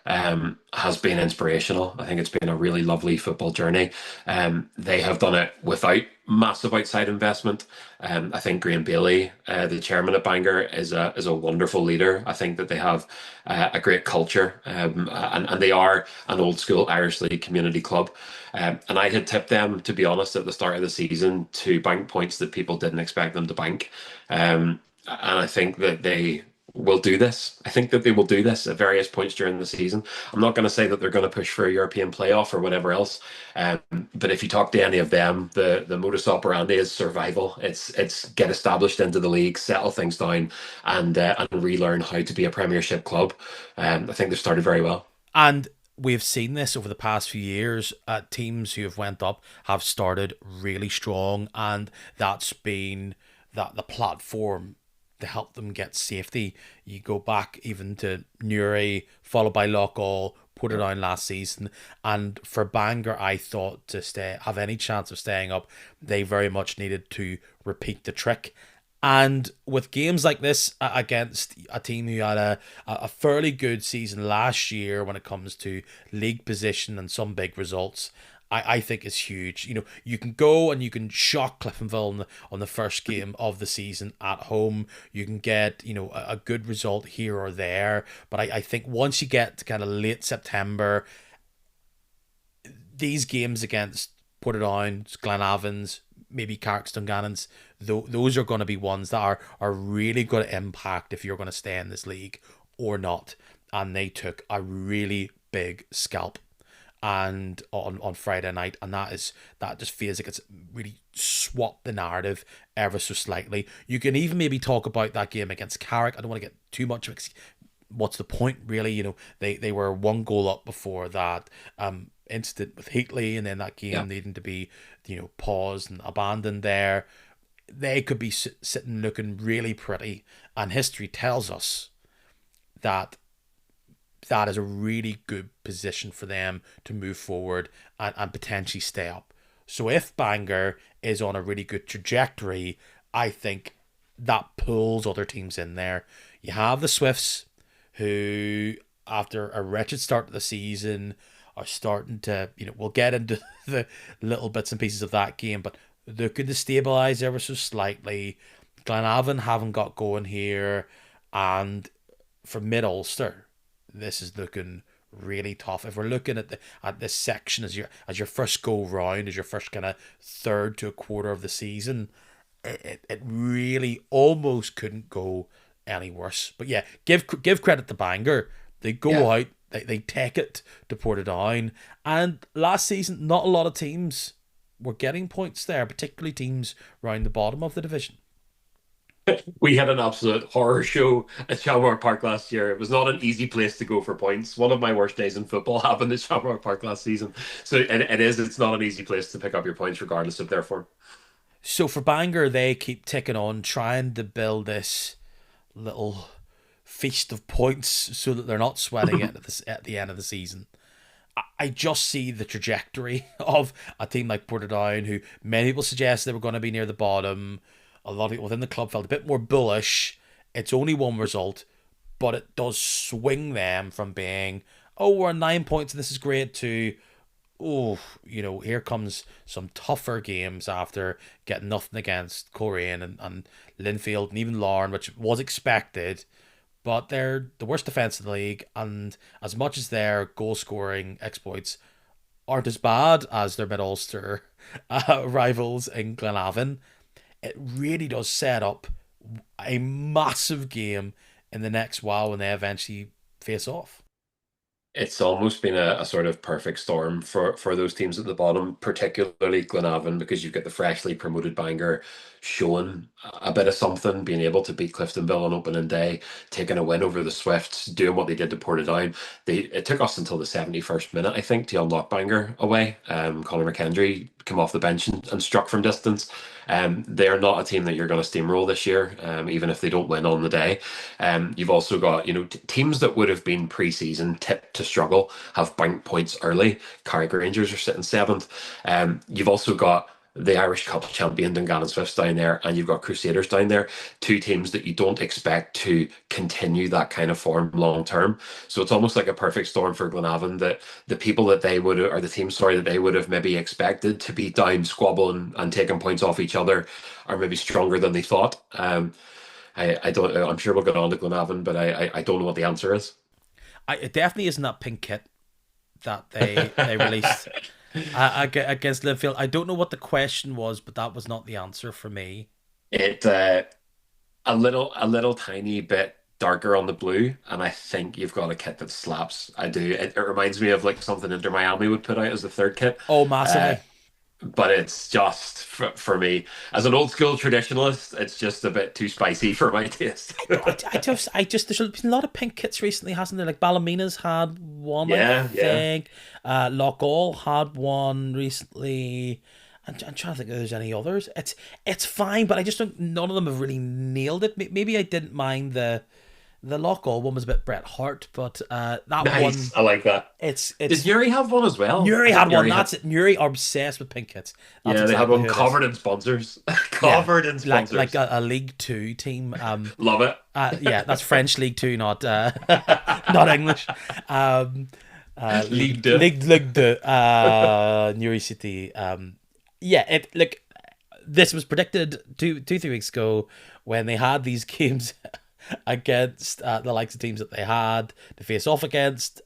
has been inspirational. I think it's been a really lovely football journey. They have done it without massive outside investment. I think Graham Bailey, the chairman of Bangor, is a wonderful leader. I think that they have a great culture, and they are an old school Irish League community club. And I had tipped them, to be honest, at the start of the season to bank points that people didn't expect them to bank. And I think that they will do this. I think that they will do this at various points during the season. I'm not going to say that they're going to push for a European playoff or whatever else. But if you talk to any of them, the modus operandi is survival. It's get established into the league, settle things down, and relearn how to be a Premiership club. I think they've started very well. And we've seen this over the past few years. Teams who have went up have started really strong, and that's been the platform to help them get safety. You go back even to Newry, followed by Loughgall, Portadown last season, and for Bangor, I thought to have any chance of staying up, they very much needed to repeat the trick. And with games like this against a team who had a fairly good season last year when it comes to league position and some big results, I think is huge. You can go and you can shock Cliftonville on the first game of the season at home. You can get, a good result here or there. But I think once you get to kind of late September, these games against Portadown, Glenavons, maybe Carrick Dungannons, those are going to be ones that are really going to impact if you're going to stay in this league or not. And they took a really big scalp and on Friday night, and that just feels like it's really swapped the narrative ever so slightly. You can even maybe talk about that game against Carrick. I don't want to get too much of what's the point really. They were 1 goal up before that incident with Heatley, and then that game Yeah. needing to be paused and abandoned there. they could be sitting looking really pretty. And history tells us that that is a really good position for them to move forward and potentially stay up. So if Bangor is on a really good trajectory, I think that pulls other teams in there. You have the Swifts, who, after a wretched start to the season, are starting to, we'll get into the little bits and pieces of that game, but looking to stabilise ever so slightly. Glenavon haven't got going here, and for Mid-Ulster, this is looking really tough. If we're looking at this section as your first go round, as your first kind of third to a quarter of the season, it really almost couldn't go any worse. But yeah, give credit to Bangor. They Yeah. go out, they take it to Portadown, and last season not a lot of teams were getting points there, particularly teams round the bottom of the division. We had an absolute horror show at Shamrock Park last year. It was not an easy place to go for points. One of my worst days in football happened at Shamrock Park last season. So it's not an easy place to pick up your points regardless of their form. So for Bangor, they keep ticking on, trying to build this little feast of points so that they're not sweating it at the end of the season. I just see the trajectory of a team like Portadown, who many people suggest they were going to be near the bottom. A lot of people within the club felt a bit more bullish. It's only one result, but it does swing them from being, oh, we're on 9 points and this is great, to, oh, here comes some tougher games after getting nothing against Coleraine and Linfield and even Larne, which was expected. But they're the worst defence in the league, and as much as their goal scoring exploits aren't as bad as their Mid-Ulster rivals in Glenavon, it really does set up a massive game in the next while when they eventually face off. It's almost been a sort of perfect storm for those teams at the bottom, particularly Glenavon, because you've got the freshly promoted Bangor showing a bit of something, being able to beat Cliftonville on opening day, taking a win over the Swifts, doing what they did to Portadown. It took us until the 71st minute, I think, to unlock Bangor away. Conor McKendry came off the bench and struck from distance. They're not a team that you're going to steamroll this year, even if they don't win on the day. You've also got, teams that would have been pre-season tipped to struggle have banked points early. Carrick Rangers are sitting seventh. You've also got the Irish Cup champion Dungannon Swifts down there, and you've got Crusaders down there. Two teams that you don't expect to continue that kind of form long term. So it's almost like a perfect storm for Glenavon, that the people that they would, or the team, sorry, that they would have maybe expected to be down squabbling and taking points off each other are maybe stronger than they thought. I don't. I'm sure we'll get on to Glenavon, but I don't know what the answer is. It definitely isn't that pink kit that they released against Linfield. I don't know what the question was, but that was not the answer for me. It a little tiny bit darker on the blue, and I think you've got a kit that slaps. I do. It reminds me of like something Inter Miami would put out as the third kit. Oh, Uh, massively. but it's just for me as an old school traditionalist, it's just a bit too spicy for my taste. There's been a lot of pink kits recently, hasn't there? Like Ballomina's had one, I Yeah, yeah. think. Lockall had one recently. I'm trying to think if there's any others. It's fine, but I just don't. None of them have really nailed it. Maybe I didn't mind the Lockall one was a bit Bret Hart, but that one, Nice. I like that. it's Did Yuri have one as well? I Nuri think had one. Yuri had. That's it. Nuri are obsessed with pink kits. That's Yeah, they had exactly one who it is. covered in sponsors. Yeah, Covered in like sponsors. a League Two team. Love it. Yeah, that's French League Two, not not English. Um, League League Deux. League Two. Newry City. Yeah, it like this was predicted 3 weeks ago when they had these games against the likes of teams that they had to face off against,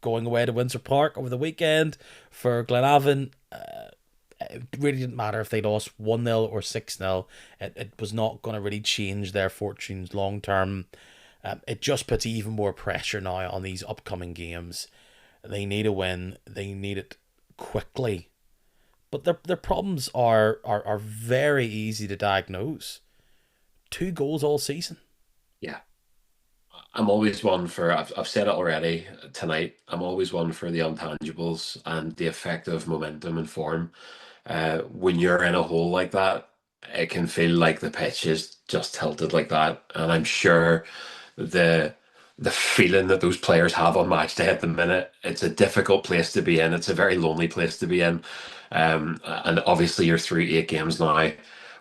going away to Windsor Park over the weekend for Glenavon. It really didn't matter if they lost 1-0 or 6-0. It was not going to really change their fortunes long term. It just puts even more pressure now on these upcoming games. They need a win. They need it quickly. But their problems are very easy to diagnose. 2 goals all season. Yeah. I'm always one for, I've said it already tonight, I'm always one for the intangibles and the effect of momentum and form. When you're in a hole like that, it can feel like the pitch is just tilted like that. And I'm sure the the feeling that those players have on match day at the minute, it's a difficult place to be in. It's a very lonely place to be in. And obviously you're through 8 games now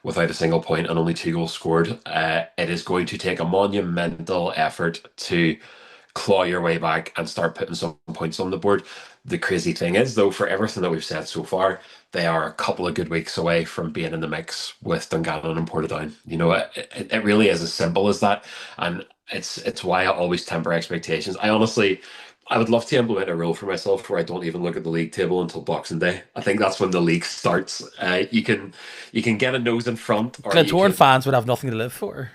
without a single point and only 2 goals scored. It is going to take a monumental effort to claw your way back and start putting some points on the board. The crazy thing is, though, for everything that we've said so far, they are a couple of good weeks away from being in the mix with Dungannon and Portadown. It really is as simple as that, and it's why I always temper expectations. I would love to implement a rule for myself where I don't even look at the league table until Boxing Day. I think that's when the league starts. You can get a nose in front, or you Glentoran can. fans would have nothing to live for.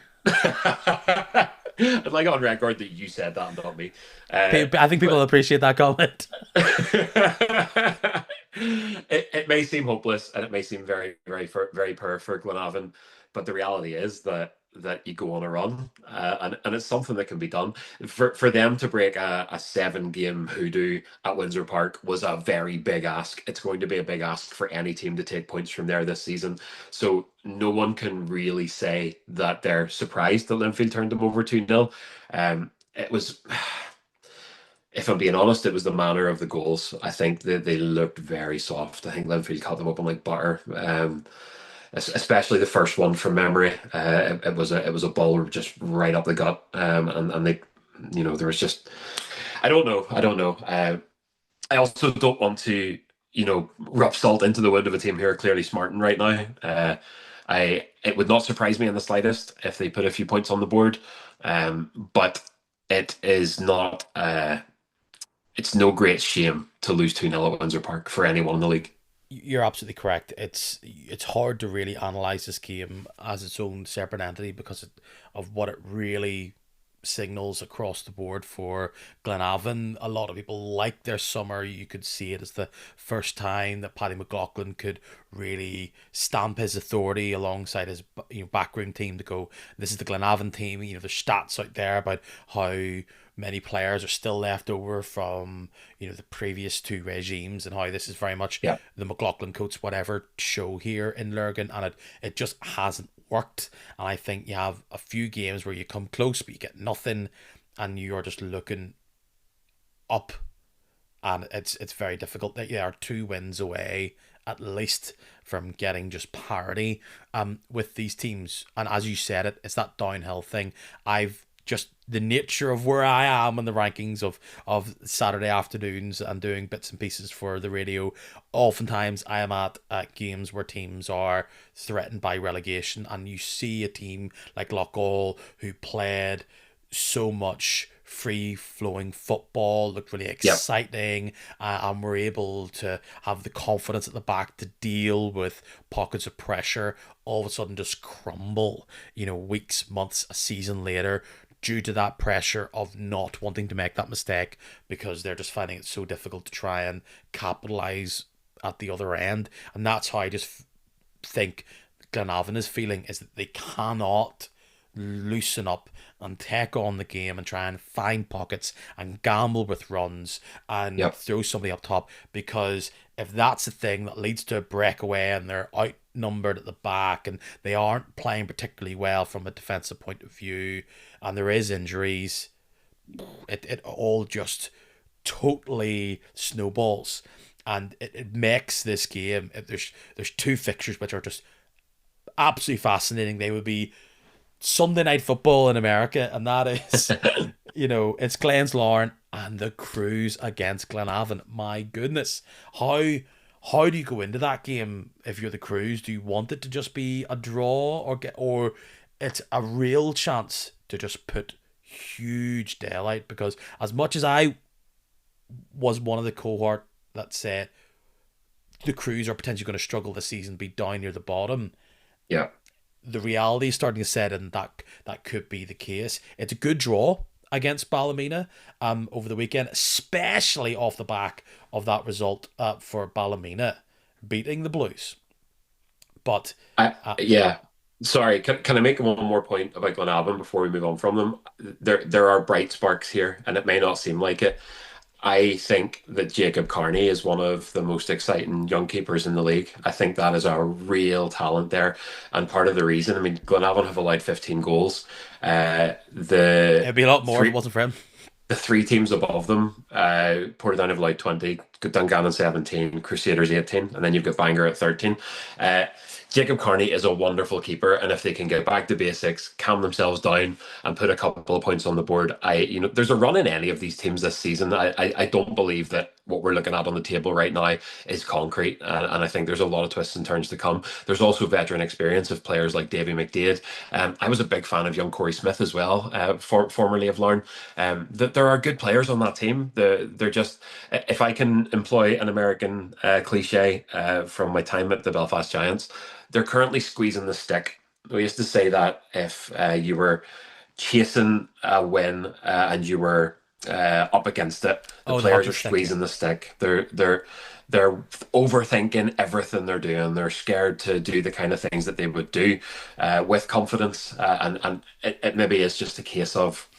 I'd like it on record that you said that, not me. I think people But appreciate that comment. it may seem hopeless and it may seem very poor for Glenavon, but the reality is that you go on a run, and it's something that can be done. For them to break a 7 game hoodoo at Windsor Park was a very big ask. It's going to be a big ask for any team to take points from there this season. So no one can really say that they're surprised that Linfield turned them over 2-0. It was, if I'm being honest, it was the manner of the goals. I think that they looked very soft. I think Linfield cut them open like butter. Especially the first one from memory. It was a ball just right up the gut, and they, there was just, I don't know. I also don't want to, rub salt into the wound of a team who are clearly smarting right now. It would not surprise me in the slightest if they put a few points on the board, but it is not. It's no great shame to lose 2-0 at Windsor Park for anyone in the league. You're absolutely correct. It's hard to really analyze this game as its own separate entity because of what it really signals across the board for Glenavon. A lot of people like their summer. You could see it as the first time that Paddy McLaughlin could really stamp his authority alongside his backroom team to go, this is the Glenavon team. There's stats out there about how many players are still left over from the previous two regimes, and how this is very much Yeah. the McLaughlin coats whatever show here in Lurgan, and it just hasn't worked. And I think you have a few games where you come close but you get nothing, and you're just looking up, and it's very difficult. They are 2 wins away at least from getting just parity with these teams. And as you said, it's that downhill thing. I've just the nature of where I am in the rankings of Saturday afternoons and doing bits and pieces for the radio. Oftentimes, I am at games where teams are threatened by relegation, and you see a team like Loughgall who played so much free flowing football, looked really Yep. exciting, and were able to have the confidence at the back to deal with pockets of pressure, all of a sudden just crumble, weeks, months, a season later, due to that pressure of not wanting to make that mistake because they're just finding it so difficult to try and capitalize at the other end. And that's how I just think Glenavon is feeling, is that they cannot loosen up and take on the game and try and find pockets and gamble with runs and Yep. throw somebody up top, because if that's the thing that leads to a breakaway and they're outnumbered at the back and they aren't playing particularly well from a defensive point of view and there is injuries, it all just totally snowballs, and it makes this game, there's two fixtures which are just absolutely fascinating. They would be Sunday night football in America, and that is, it's Glens Lauren and the Cruise against Glenavon. My goodness, how do you go into that game if you're the Cruise? Do you want it to just be a draw, or it's a real chance to just put huge daylight? Because as much as I was one of the cohort that said the Cruise are potentially going to struggle this season, be down near the bottom, Yeah. the reality is starting to set in that could be the case. It's a good draw against Ballymena over the weekend, especially off the back of that result for Ballymena beating the Blues. But Yeah. Sorry, can I make one more point about Glenavon before we move on from them? There are bright sparks here, and it may not seem like it. I think that Jacob Carney is one of the most exciting young keepers in the league. I think that is a real talent there. And part of the reason, I mean, Glenavon have allowed 15 goals. It'd be a lot more if it Three wasn't for him. the three teams above them, Portadown have allowed 20, Dungannon 17, Crusaders 18, and then you've got Bangor at 13. Uh, Jacob Carney is a wonderful keeper, and if they can get back to basics, calm themselves down, and put a couple of points on the board, there's a run in any of these teams this season. I don't believe that what we're looking at on the table right now is concrete, and I think there's a lot of twists and turns to come. There's also veteran experience of players like Davy McDade. I was a big fan of young Corey Smith as well, formerly of Larne. That there are good players on that team. They're just, if I can employ an American cliche from my time at the Belfast Giants, they're currently squeezing the stick. We used to say that if you were chasing a win and you were up against it, the Oh, the players hockey are stick, yeah. squeezing the stick. They're overthinking everything they're doing. They're scared to do the kind of things that they would do with confidence, and it maybe is just a case of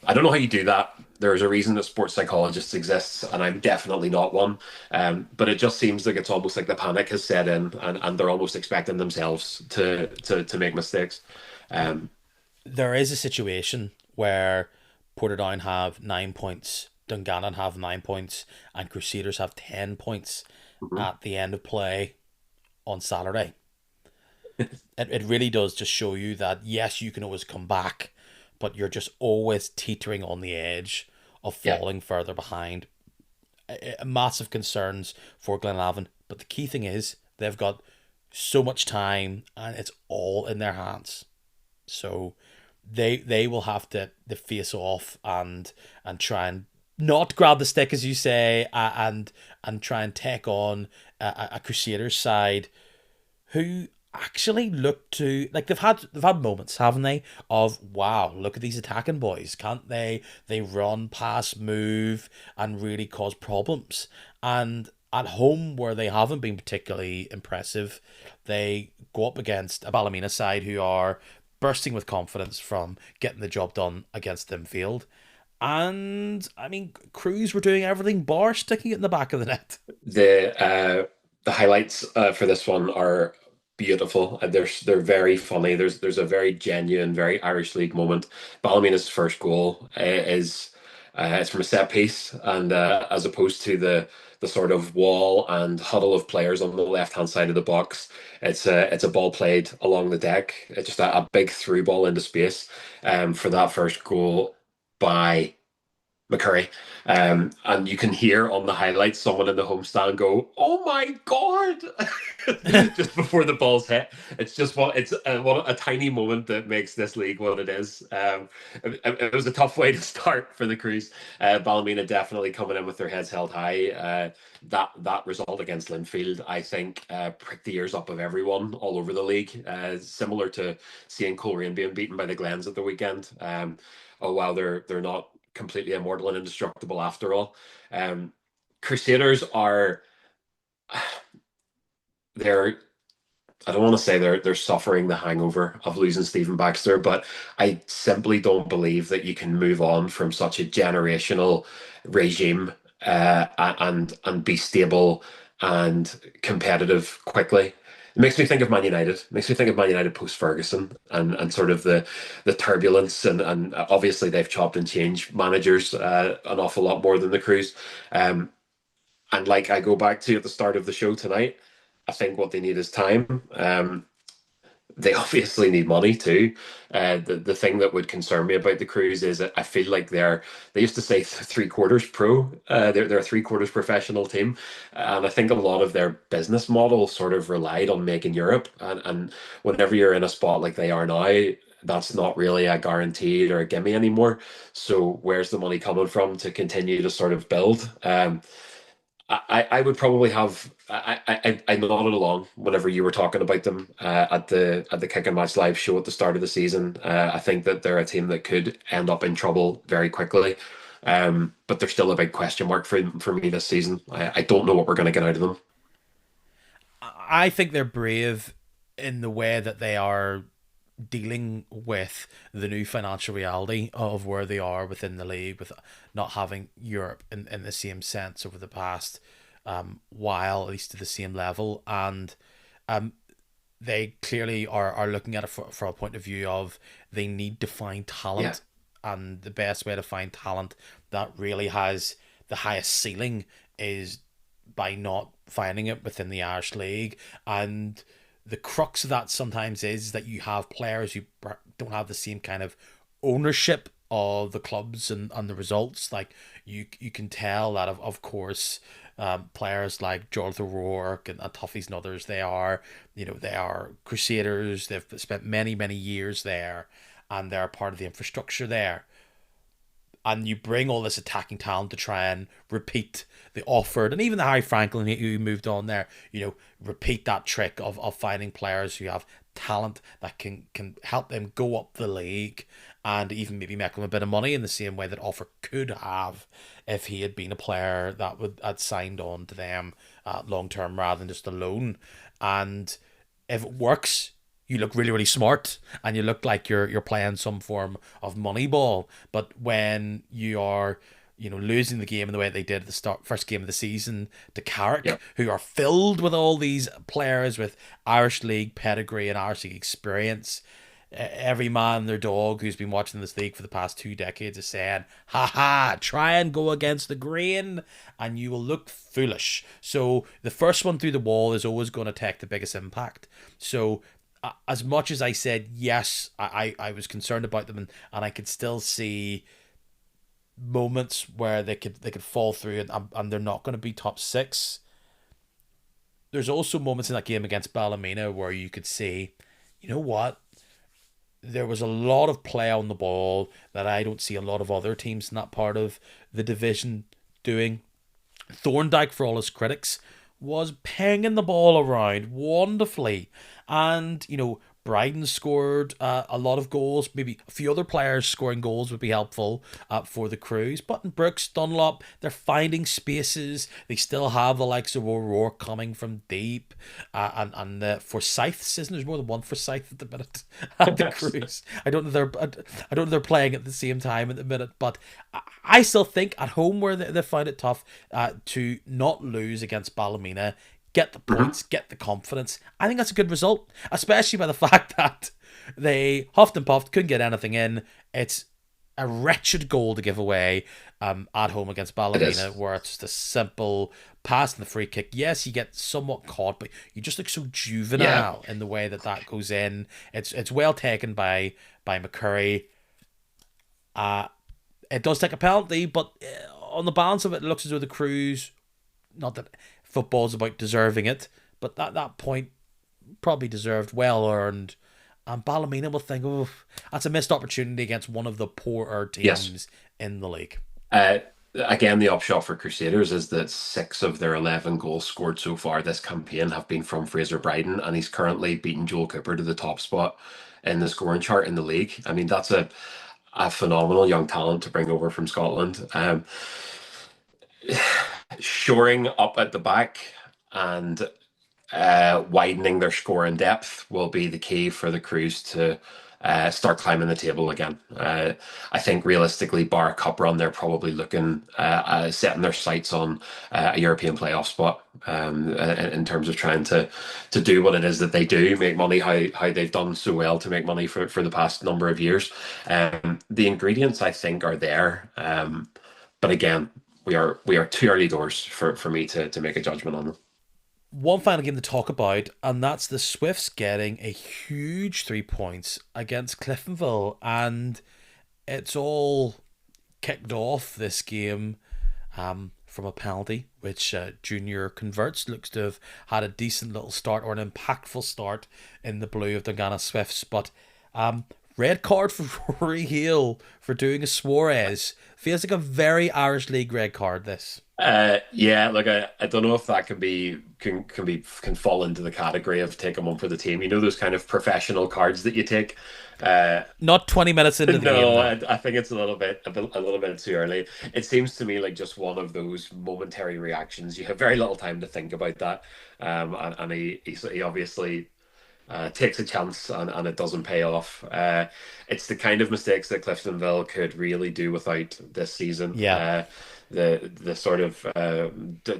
I don't know how you do that. There's a reason that sports psychologists exists, and I'm definitely not one. But it just seems like it's almost like the panic has set in, and they're almost expecting themselves to make mistakes. Um, There is a situation where Portadown have 9 points, Dungannon have 9 points, and Crusaders have 10 points mhm. at the end of play on Saturday. It really does just show you that yes, you can always come back, but you're just always teetering on the edge of Yeah, falling further behind. Massive concerns for Glenavon, but the key thing is they've got so much time and it's all in their hands. So they will have to face off and try and not grab the stick as you say, and try and take on a Crusaders side who actually look to like they've had moments, haven't they, of wow, look at these attacking boys, can't they run, pass, move, and really cause problems. And at home where they haven't been particularly impressive, they go up against a Ballymena side who are bursting with confidence from getting the job done against Linfield. And I mean, Crews were doing everything bar sticking it in the back of the net. the highlights for this one are beautiful. They're very funny. There's a very genuine, very Irish League moment. Ballymena's first goal is it's from a set piece, and as opposed to the sort of wall and huddle of players on the left hand side of the box, it's a ball played along the deck. It's just a big through ball into space for that first goal by McCurry. And you can hear on the highlights someone in the homestand go, "Oh my God!" just before the ball's hit. It's just what a tiny moment that makes this league what it is. It was a tough way to start for the Crews. Ballymena definitely coming in with their heads held high. That result against Linfield, I think, pricked the ears up of everyone all over the league. Similar to seeing Coleraine being beaten by the Glens at the weekend. Oh wow, they're not completely immortal and indestructible after all. Um, Crusaders are they're I don't want to say they're suffering the hangover of losing Stephen Baxter, but I simply don't believe that you can move on from such a generational regime and be stable and competitive quickly. It makes me think of Man United. It makes me think of Man United post Ferguson and sort of the turbulence and obviously they've chopped and changed managers an awful lot more than the Crews. Um, and like I go back to at the start of the show tonight, I think what they need is time. They obviously need money too. The thing that would concern me about the Crews is that I feel like they used to say three quarters pro. They're a three quarters professional team, and I think a lot of their business model sort of relied on making Europe. And whenever you're in a spot like they are now, that's not really a guaranteed or a gimme anymore. So where's the money coming from to continue to sort of build? I would probably have I nodded along whenever you were talking about them at the Kick and Match live show at the start of the season. I think that they're a team that could end up in trouble very quickly, but they're still a big question mark for me this season. I don't know what we're going to get out of them. I think they're brave in the way that they are. dealing with the new financial reality of where they are within the league, with not having Europe in the same sense over the past while, at least to the same level. And they clearly are looking at it from a point of view of they need to find Yeah. talent, and the best way to find talent that really has the highest ceiling is by not finding it within the Irish League. And the crux of that sometimes is that you have players who don't have the same kind of ownership of the clubs and the results. Like you can tell that of course players like Jonathan O'Rourke and Tuffy's and others, they are crusaders. They've spent many years there, and they're part of the infrastructure there. And you bring all this attacking talent to try and repeat the Offord and even the Harry Franklin who moved on there, repeat that trick of finding players who have talent that can help them go up the league and even maybe make them a bit of money in the same way that Offer could have if he had been a player that would had signed on to them long term rather than just a loan. And if it works, you look really smart and you look like you're playing some form of money ball. But when you are losing the game in the way they did at the first game of the season to Carrick, Yep. who are filled with all these players with Irish League pedigree and Irish League experience, every man and their dog who's been watching this league for the past 2 decades is saying, "Ha ha! Try and go against the grain, and you will look foolish." So the first one through the wall is always going to take the biggest impact. So as much as I said yes, I was concerned about them, and I could still see moments where they could fall through, and they're not going to be top six. There's also moments in that game against Ballymena where you could see, you know what, there was a lot of play on the ball that I don't see a lot of other teams in that part of the division doing. Thorndyke, for all his critics, was pinging the ball around wonderfully. And, Bryden scored a lot of goals. Maybe a few other players scoring goals would be helpful for the Crews. Button Brooks, Dunlop, they're finding spaces. They still have the likes of O'Rourke coming from deep. And Forsyths, isn't there more than one Forsyth at the minute at the Crews? I don't know if they're playing at the same time at the minute, but I still think at home where they find it tough to not lose against Ballymena, get the Hmm. points, get the confidence. I think that's a good result, especially by the fact that they huffed and puffed, couldn't get anything in. It's a wretched goal to give away at home against It Ballymena, is. where it's just a simple pass and the free kick. Yes, you get somewhat caught, but you just look so Yeah. juvenile in the way that goes in. It's well taken by McCurry. It does take a penalty, but on the balance of it, it looks as though the Crews, not that football's about deserving it, but that point probably deserved, well earned. And Ballymena will think, oh, that's a missed opportunity against one of the poorer Yes. teams in the league. Uh, Again, the upshot for Crusaders is that 6 of their 11 goals scored so far this campaign have been from Fraser Bryden, and he's currently beaten Joel Cooper to the top spot in the scoring chart in the league. I mean, that's a phenomenal young talent to bring over from Scotland. Shoring up at the back and widening their scoring depth will be the key for the Crews to start climbing the table again. I think realistically, bar a cup run, they're probably looking setting their sights on a European playoff spot in terms of trying to do what it is that they do, make money how they've done so well to make money for the past number of years. The ingredients I think are there, but again. We are too early doors for me to make a judgment on them. One final game to talk about, and that's the Swifts getting a huge 3 points against Cliftonville. And it's all kicked off this game from a penalty, which Junior converts. Looks to have had a decent little start or an impactful start in the blue of Dunganna Swifts. But red card for Rory Hale for doing a Suarez. Feels like a very Irish League red card, this. Yeah, look, I don't know if that can fall into the category of taking one for the team. You know those kind of professional cards that you take. Uh, Not 20 minutes into the game, no, though. I think it's a little bit too early. It seems to me like just one of those momentary reactions. You have very little time to think about that. And he obviously takes a chance and it doesn't pay off. It's the kind of mistakes that Cliftonville could really do without this season. Yeah. The sort of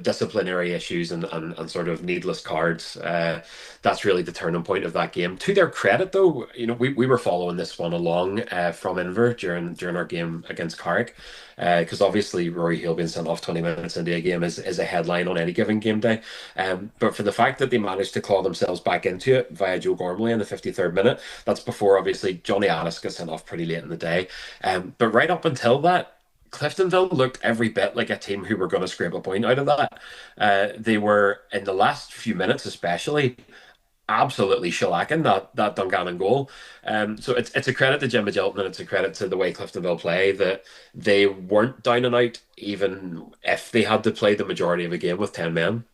disciplinary issues and sort of needless cards. That's really the turning point of that game. To their credit, though, we were following this one along from Inver during our game against Carrick, because obviously Rory Hill being sent off 20 minutes into a game is a headline on any given game day. But for the fact that they managed to claw themselves back into it via Joe Gormley in the 53rd minute, that's before obviously Johnny Addis got sent off pretty late in the day. But right up until that, Cliftonville looked every bit like a team who were going to scrape a point out of that. They were, in the last few minutes especially, absolutely shellacking that Dungannon goal. So it's a credit to Jim Magilton, and it's a credit to the way Cliftonville play that they weren't down and out, even if they had to play the majority of a game with 10 men.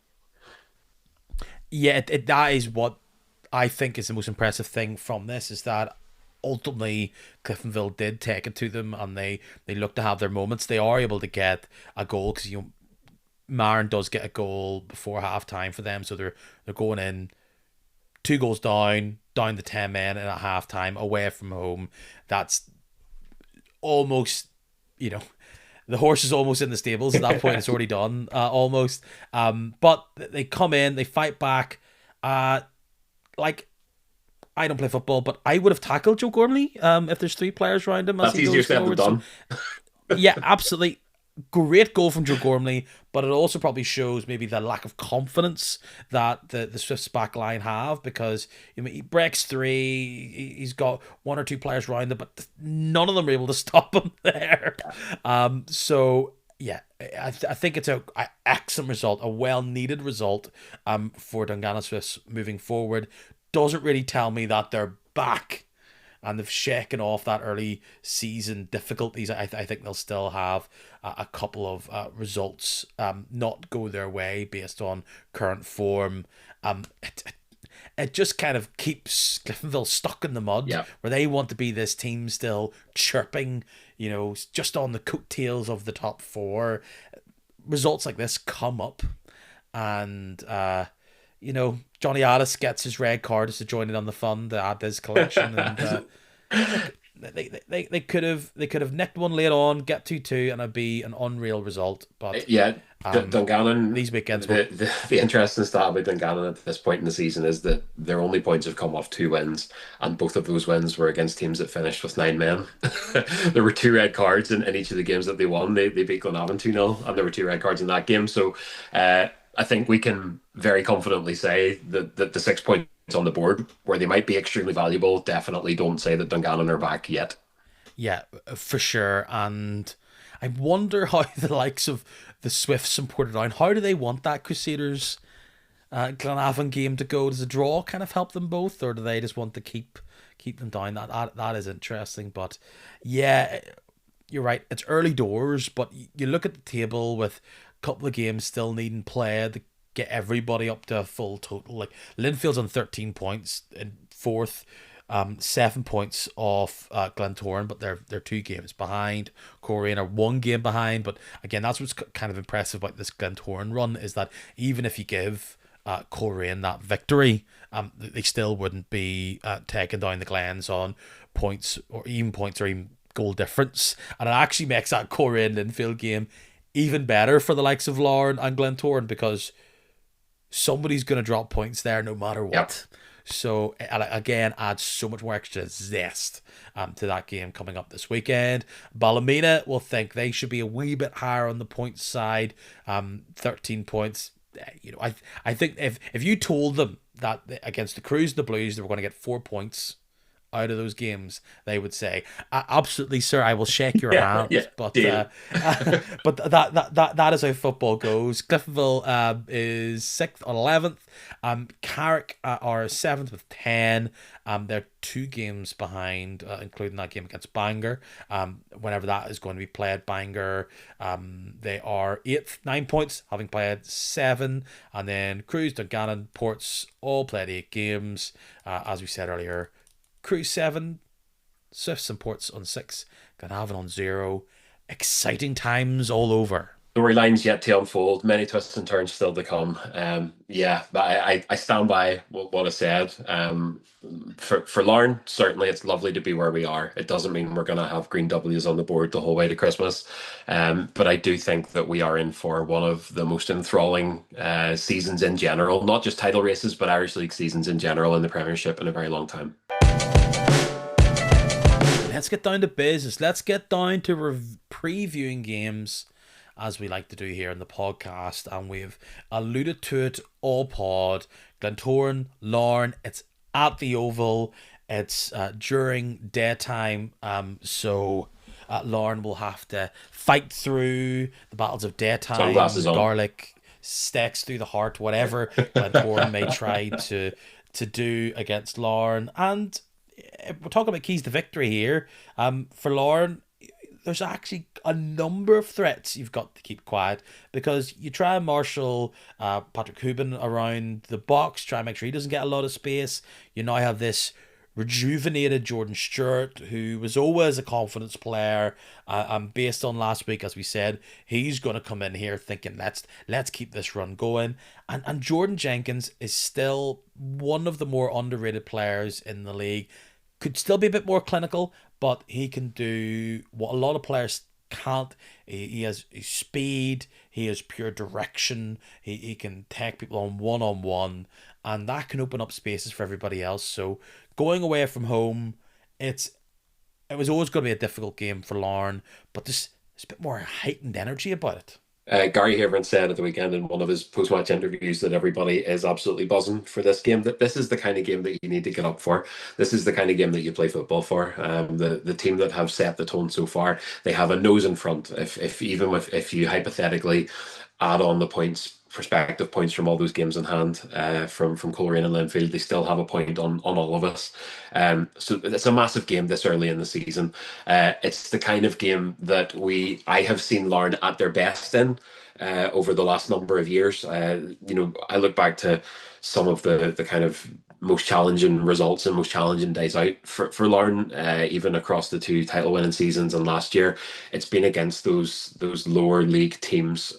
Yeah, that is what I think is the most impressive thing from this, is that ultimately Cliftonville did take it to them, and they look to have their moments. They are able to get a goal because Marin does get a goal before half time for them, so they're going in 2 goals down the 10 men in at half time away from home. That's almost, you know, the horse is almost in the stables at that point. It's already done, almost. But they come in, they fight back. Like, I don't play football, but I would have tackled Joe Gormley if there's 3 players around him as That's he easier goes said than forward. So done. yeah, absolutely. Great goal from Joe Gormley, but it also probably shows maybe the lack of confidence that the Swifts back line have, because he breaks 3, he's got 1 or 2 players around him, but none of them are able to stop him there. So yeah, I think it's a excellent result, a well needed result for Dungannon Swifts moving forward. Doesn't really tell me that they're back and they've shaken off that early season difficulties. I think they'll still have a couple of results not go their way based on current form. It just kind of keeps Cliftonville stuck in the mud, Yeah. where they want to be this team still chirping, just on the coattails of the top 4. Results like this come up, and Johnny Addis gets his red card as to join in on the fun to add to his collection, and look, they could have nicked one late on, get 2-2, and it'd be an unreal result. But Yeah, um, Dungannon. these weekends will. The interesting stat about Dungannon at this point in the season is that their only points have come off 2 wins, and both of those wins were against teams that finished with 9 men. There were 2 red cards in each of the games that they won. They beat Glenavon 2-0, and there were 2 red cards in that game. So I think we can very confidently say that the 6 points on the board, where they might be extremely valuable, definitely don't say that Dungannon are back yet. Yeah, for sure. And I wonder how the likes of the Swifts and Portadown, how do they want that Crusaders Glenavon game to go? Does a draw kind of help them both, or do they just want to keep them down? That is interesting. But yeah, you're right. It's early doors, but you look at the table with a couple of games still needing play to get everybody up to a full total. Like Linfield's on 13 points in fourth, 7 points off Glentoran, but they're 2 games behind. Coleraine are 1 game behind, but again, that's what's kind of impressive about this Glentoran run, is that even if you give Coleraine that victory, they still wouldn't be taking down the Glens on points or even goal difference, and it actually makes that Coleraine Linfield game even better for the likes of Lauren and Glentoran, because somebody's going to drop points there no matter Yep. what. So again, adds so much more extra zest to that game coming up this weekend. Ballymena will think they should be a wee bit higher on the points side. 13 points. I think if you told them that against the Crews and the Blues they were going to get 4 points out of those games, they would say, Absolutely, sir, I will shake your Yeah, hand." yeah, But deal. but that is how football goes. Cliftonville is 6th on 11th. Carrick are 7th with 10. They're 2 games behind, including that game against Bangor. Whenever that is going to be played, Bangor, they are 8th, 9 points, having played 7. And then Crews, Dungannon, Ports all played 8 games. As we said earlier, Crew 7, Swifts and Ports on 6, Glenavon on 0. Exciting times all over. Storylines yet to unfold, many twists and turns still to come. Yeah, but I stand by what I said. For Lauren, certainly it's lovely to be where we are. It doesn't mean we're going to have green W's on the board the whole way to Christmas. But I do think that we are in for one of the most enthralling seasons in general, not just title races, but Irish League seasons in general in the Premiership in a very long time. Let's get down to business. Let's get down to previewing games as we like to do here in the podcast. And we've alluded to it all pod. Glentoran, Larne, it's at the Oval. It's during daytime. So Larne will have to fight through the battles of daytime, Sunglasses on. garlic, sticks through the heart, whatever Glentoran may try to do against Larne. And we're talking about keys to victory here. For Lauren, there's actually a number of threats you've got to keep quiet because you try and marshal Patrick Hubin around the box, try and make sure he doesn't get a lot of space. You now have this rejuvenated Jordan Stewart, who was always a confidence player. And based on last week, as we said, he's going to come in here thinking let's keep this run going. And Jordan Jenkins is still one of the more underrated players in the league. Could still be a bit more clinical, but he can do what a lot of players can't. He has speed, he has pure direction, he can take people on one, and that can open up spaces for everybody else. So going away from home, it was always going to be a difficult game for Larne, but there's a bit more heightened energy about it. Gary Haverin said at the weekend in one of his post-match interviews that everybody is absolutely buzzing for this game. That this is the kind of game that you need to get up for. This is the kind of game that you play football for. The team that have set the tone so far, they have a nose in front. If you hypothetically add on the points, prospective points from all those games in hand, from Coleraine and Linfield, they still have a point on all of us. So it's a massive game this early in the season. It's the kind of game that I have seen Larne at their best in over the last number of years. I look back to some of the kind of most challenging results and most challenging days out for Larne, even across the two title winning seasons and last year. It's been against those lower league teams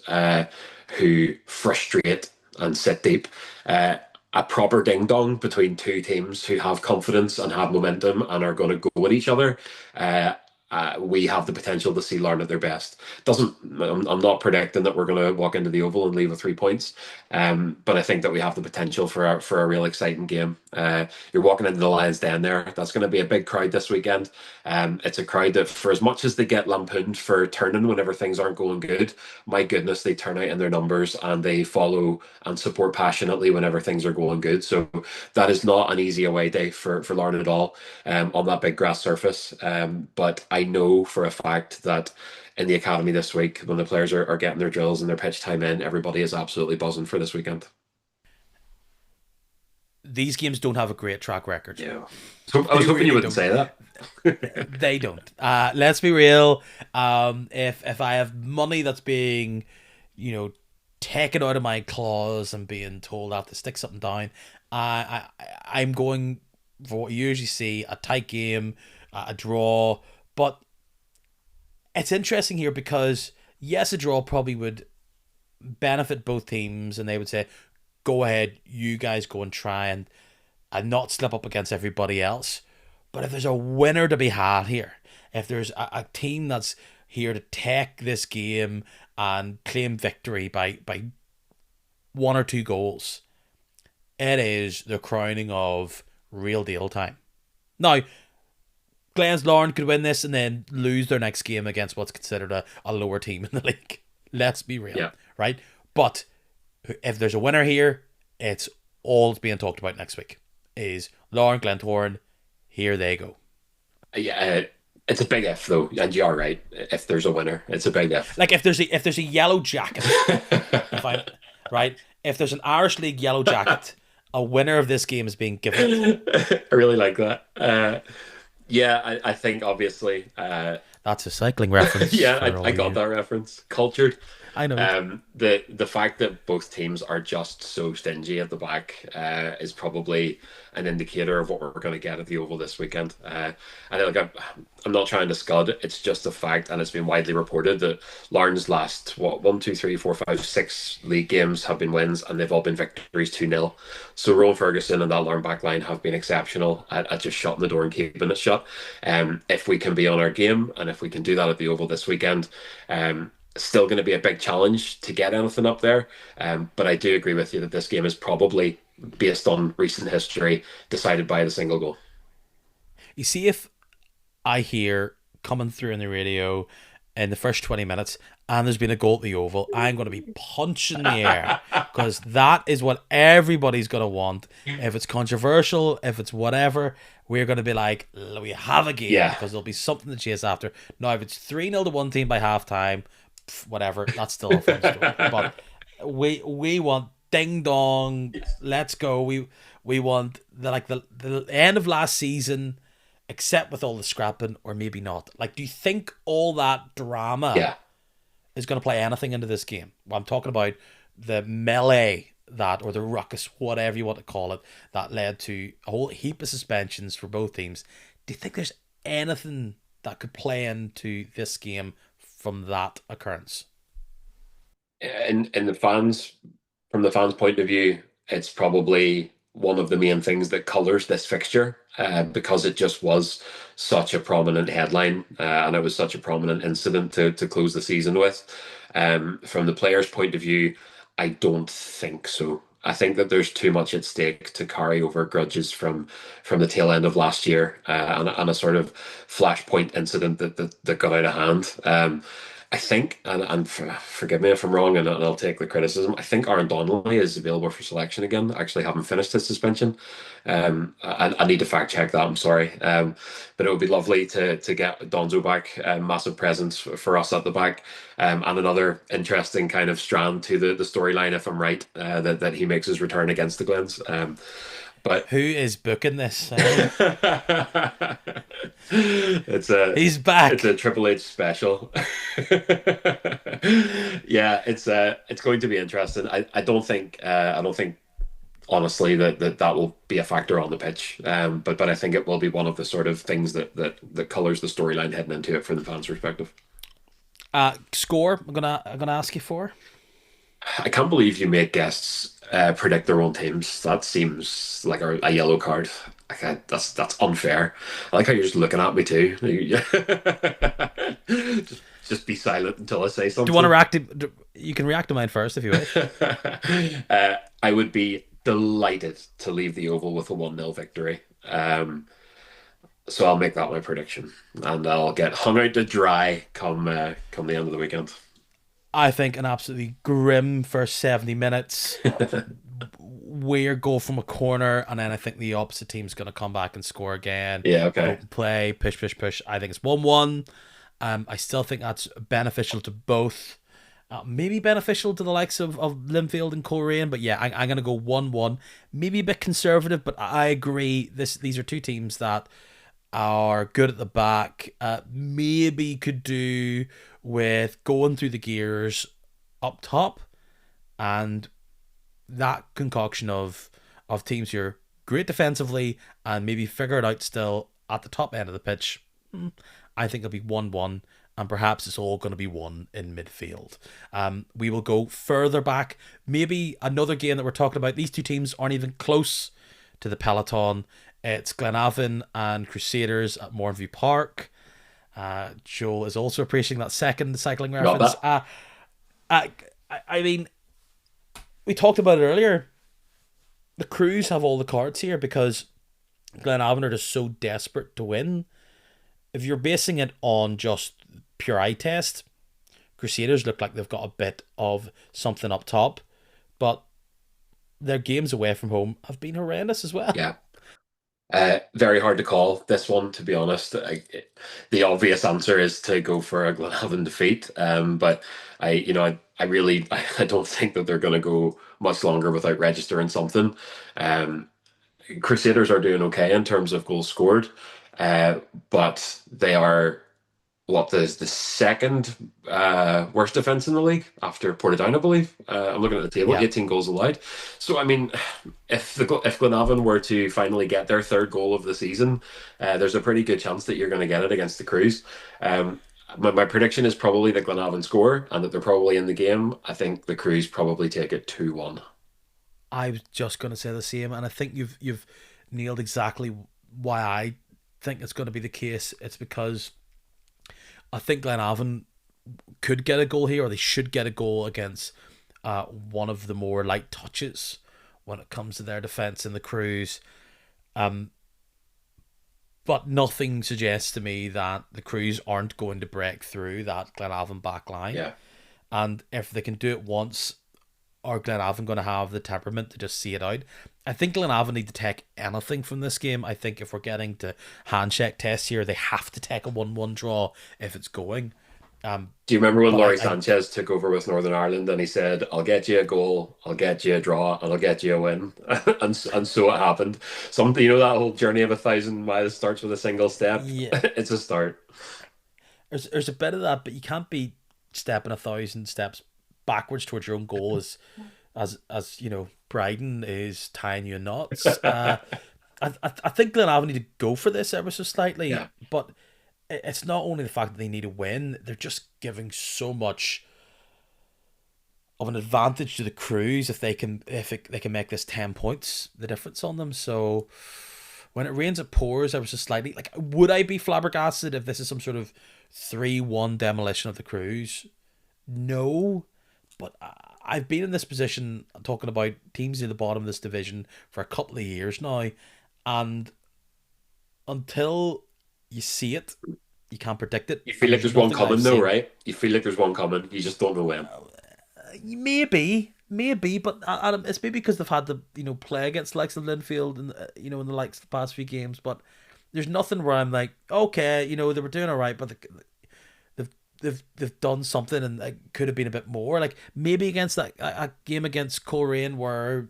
who frustrate and sit deep. A proper ding dong between two teams who have confidence and have momentum and are going to go at each other. We have the potential to see Larne at their best. Doesn't I'm not predicting that we're going to walk into the Oval and leave with 3 points, but I think that we have the potential for a real exciting game. You're walking into the Lions Den there. That's going to be a big crowd this weekend. It's a crowd that, for as much as they get lampooned for turning whenever things aren't going good, my goodness, they turn out in their numbers and they follow and support passionately whenever things are going good. So that is not an easy away day for Larne at all, on that big grass surface. But I know for a fact that in the academy this week, when the players are getting their drills and their pitch time in, everybody is absolutely buzzing for this weekend. These games don't have a great track record. Yeah. So I was They hoping you really wouldn't don't. say that. They don't. Let's be real. If I have money that's being, taken out of my claws and being told I have to stick something down, I'm going for what you usually see: a tight game, a draw. But it's interesting here because yes, a draw probably would benefit both teams, and they would say, "Go ahead, you guys go and try and not slip up against everybody else." But if there's a winner to be had here, if there's a team that's here to take this game and claim victory by 1 or 2 goals, it is the crowning of real deal time. Now, Glens Larne could win this and then lose their next game against what's considered a lower team in the league. Let's be real, Yeah. right? But if there's a winner here, it's all that's being talked about next week. Is Lauren Glentoran, here they go. Yeah, it's a big if though, and you are right. If there's a winner, it's a big if. Like if there's a yellow jacket, if I right, if there's an Irish League yellow jacket, a winner of this game is being given. I really like that. Yeah, I think obviously. That's a cycling reference Yeah, for all I of got you. that reference. Cultured. I know. The fact that both teams are just so stingy at the back is probably an indicator of what we're going to get at the Oval this weekend. And I'm not trying to scud. It's just a fact, and it's been widely reported that Larne's last one, two, three, four, five, six league games have been wins, and they've all been victories 2-0. So Rowan Ferguson and that Larne back line have been exceptional at just shutting the door and keeping it shut. If we can be on our game, and if we can do that at the Oval this weekend, still going to be a big challenge to get anything up there. But I do agree with you that this game is probably, based on recent history, decided by the single goal. You see, if I hear coming through in the radio in the first 20 minutes and there's been a goal at the Oval, I'm going to be punching the air because that is what everybody's going to want. If it's controversial, if it's whatever, we're going to be like, we have a game Yeah. because there'll be something to chase after. Now, if it's 3-0 to one team by halftime, whatever, that's still a fun story. But we want ding dong, let's go. We want the end of last season, except with all the scrapping, or maybe not. Like, do you think all that drama Yeah. is going to play anything into this game? Well, I'm talking about the melee that, or the ruckus, whatever you want to call it, that led to a whole heap of suspensions for both teams. Do you think there's anything that could play into this game from that occurrence? In the fans, from the fans' point of view, it's probably one of the main things that colours this fixture because it just was such a prominent headline and it was such a prominent incident to close the season with. From the players' point of view, I don't think so. I think that there's too much at stake to carry over grudges from the tail end of last year and a sort of flashpoint incident that got out of hand. I think, and forgive me if I'm wrong, and I'll take the criticism. I think Aaron Donnelly is available for selection again. I actually haven't finished his suspension. I need to fact check that. I'm sorry, but it would be lovely to get Donzo back. Massive presence for us at the back, and another interesting kind of strand to the storyline. If I'm right, that he makes his return against the Glens. But Who is booking this? it's a He's it's a back. Triple H special. Yeah, it's going to be interesting. I don't think honestly that will be a factor on the pitch. But I think it will be one of the sort of things that colors the storyline heading into it from the fans' perspective. Score. I'm gonna ask you for. I can't believe you make guests predict their own teams. That seems like a yellow card. Okay, that's unfair. I like how you're just looking at me too. Just be silent until I say Do you want to something. react? You can react to mine first if you wish. I would be delighted to leave the Oval with a 1-0 victory. So I'll make that my prediction, and I'll get hung out to dry come the end of the weekend. I think an absolutely grim first 70 minutes. We're go from a corner, and then I think the opposite team's going to come back and score again. Yeah, okay. Open play, push, push, push. I think it's 1-1. I still think that's beneficial to both. Maybe beneficial to the likes of Linfield and Coleraine, but yeah, I'm going to go 1-1. Maybe a bit conservative, but I agree. These are two teams that are good at the back. Maybe could do with going through the gears up top, and that concoction of teams who are great defensively and maybe figure it out still at the top end of the pitch. I think it'll be 1-1, and perhaps it's all going to be won in midfield. We will go further back. Maybe another game that we're talking about. These two teams aren't even close to the peloton. It's Glenavon and Crusaders at Mornview Park. Joel is also appreciating that second cycling Got reference. that. I, I mean, we talked about it earlier. The Crews have all the cards here because Glenavon are just so desperate to win. If you're basing it on just pure eye test, Crusaders look like they've got a bit of something up top, but their games away from home have been horrendous as well. Yeah. Very hard to call this one, to be honest. The obvious answer is to go for a Glenavon defeat. But I really, I don't think that they're going to go much longer without registering something. Um, Crusaders are doing okay in terms of goals scored, but they are what the second worst defense in the league after Portadown, I believe. I'm looking at the table, Yeah, 18 goals allowed. So I mean, if Glenavon were to finally get their third goal of the season, there's a pretty good chance that you're going to get it against the Crews. Um, my prediction is probably that Glenavon score and that they're probably in the game. I think the Crews probably take it 2-1. I was just going to say the same, and I think you've nailed exactly why I think it's going to be the case. It's because I think Glenavon could get a goal here, or they should get a goal against one of the more light touches when it comes to their defence in the Crews. Um, but nothing suggests to me that the Crews aren't going to break through that Glenavon back line. Yeah. And if they can do it once, are Glenavon going to have the temperament to just see it out? I think Glenavon need to take anything from this game. I think if we're getting to handshake tests here, they have to take a 1-1 draw if it's going. Do you remember when But Laurie I Sanchez took over with Northern Ireland and he said, "I'll get you a goal, I'll get you a draw, and I'll get you a win," and so it happened. Something that whole journey of 1,000 miles starts with a single step. yeah, It's a start. there's a bit of that, but you can't be stepping 1,000 steps backwards towards your own goal as Bryden is tying you in knots. I think Glenavon need to go for this ever so slightly, Yeah, but it's not only the fact that they need a win; they're just giving so much of an advantage to the Crews if they can make this 10 points the difference on them. So when it rains, it pours. Ever so slightly. Like, would I be flabbergasted if this is some sort of 3-1 demolition of the Crews? No, but I've been in this position talking about teams in the bottom of this division for a couple of years now, and until you see it, you can't predict it, you feel and like there's there's one nothing I've coming though, seen. right? You feel like there's one coming. You just don't know when. Maybe, but Adam, it's maybe because they've had to play against the likes of Linfield and in the likes of the past few games. But there's nothing where I'm like, okay, they were doing all right, but they've done something and it could have been a bit more. Like maybe against that a game against Coleraine where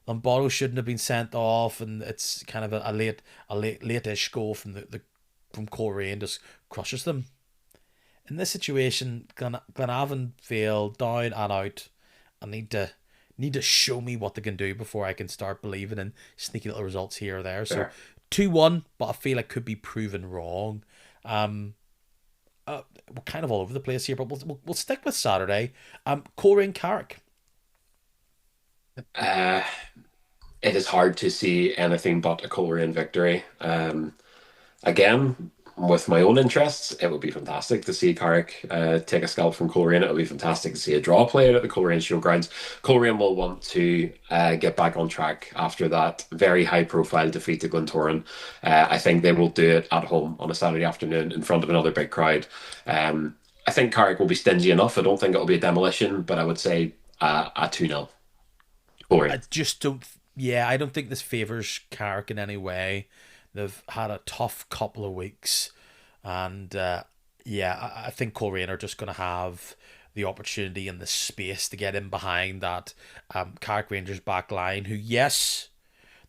Lombardo shouldn't have been sent off, and it's kind of a late-ish goal from Coleraine just crushes them. In this situation, Glenavon feel down and out. I need to show me what they can do before I can start believing in sneaky little results here or there. So Fair. 2-1, but I feel like could be proven wrong. Um, we're kind of all over the place here, but we'll stick with Saturday. Coleraine Carrick. Uh, it is hard to see anything but a Coleraine victory. Again, with my own interests, it would be fantastic to see Carrick take a scalp from Coleraine. It would be fantastic to see a draw played at the Coleraine Showgrounds. Coleraine will want to get back on track after that very high-profile defeat to Glentoran. I think they will do it at home on a Saturday afternoon in front of another big crowd. I think Carrick will be stingy enough. I don't think it'll be a demolition, but I would say a 2-0 Coleraine. I just don't. Yeah, I don't think this favors Carrick in any way. They've had a tough couple of weeks, and yeah, I think Coleraine are just going to have the opportunity and the space to get in behind that Carrick Rangers back line. Who, yes,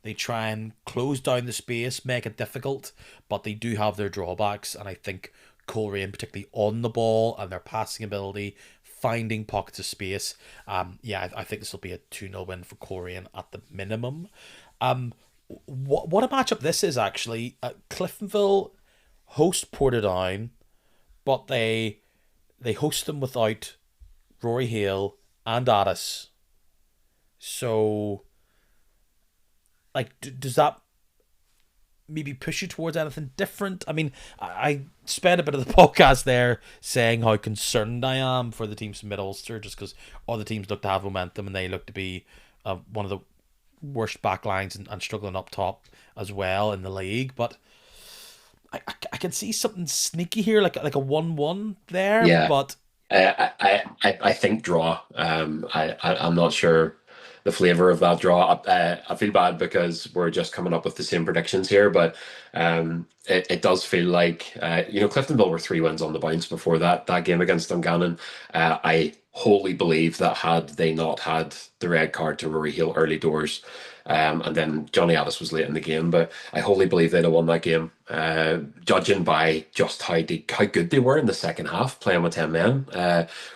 they try and close down the space, make it difficult, but they do have their drawbacks, and I think Coleraine, particularly on the ball and their passing ability, finding pockets of space. Yeah, I think this will be a 2-0 win for Coleraine at the minimum. Um, what a matchup this is actually. Cliftonville host Portadown, but they host them without Rory Hale and Addis. So, like, does that maybe push you towards anything different? I mean, I spent a bit of the podcast there saying how concerned I am for the teams from Mid-Ulster just because all the teams look to have momentum and they look to be one of the worst backlines and struggling up top as well in the league. But I can see something sneaky here, like a 1-1 there. Yeah. But I think draw. I'm not sure the flavor of that draw. I feel bad because we're just coming up with the same predictions here, but it does feel like Cliftonville were 3 wins on the bounce before that game against Dungannon. I wholly believe that had they not had the red card to Rory Hill early doors, And then Johnny Addis was late in the game, but I wholly believe they'd have won that game, judging by just how good they were in the second half, playing with 10 men.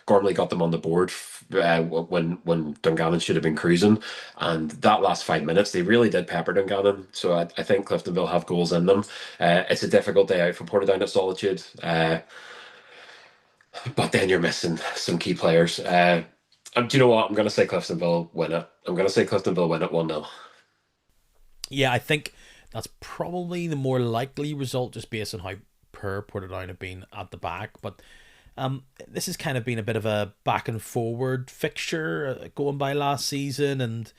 Gormley got them on the board when Dungannon should have been cruising. And that last 5 minutes, they really did pepper Dungannon. So I think Cliftonville have goals in them. It's a difficult day out for Portadown at Solitude. But then you're missing some key players. Do you know what? I'm going to say Cliftonville win it. I'm going to say Cliftonville win it 1-0. Yeah, I think that's probably the more likely result just based on how poor Portadown have been at the back. But this has kind of been a bit of a back and forward fixture going by last season, and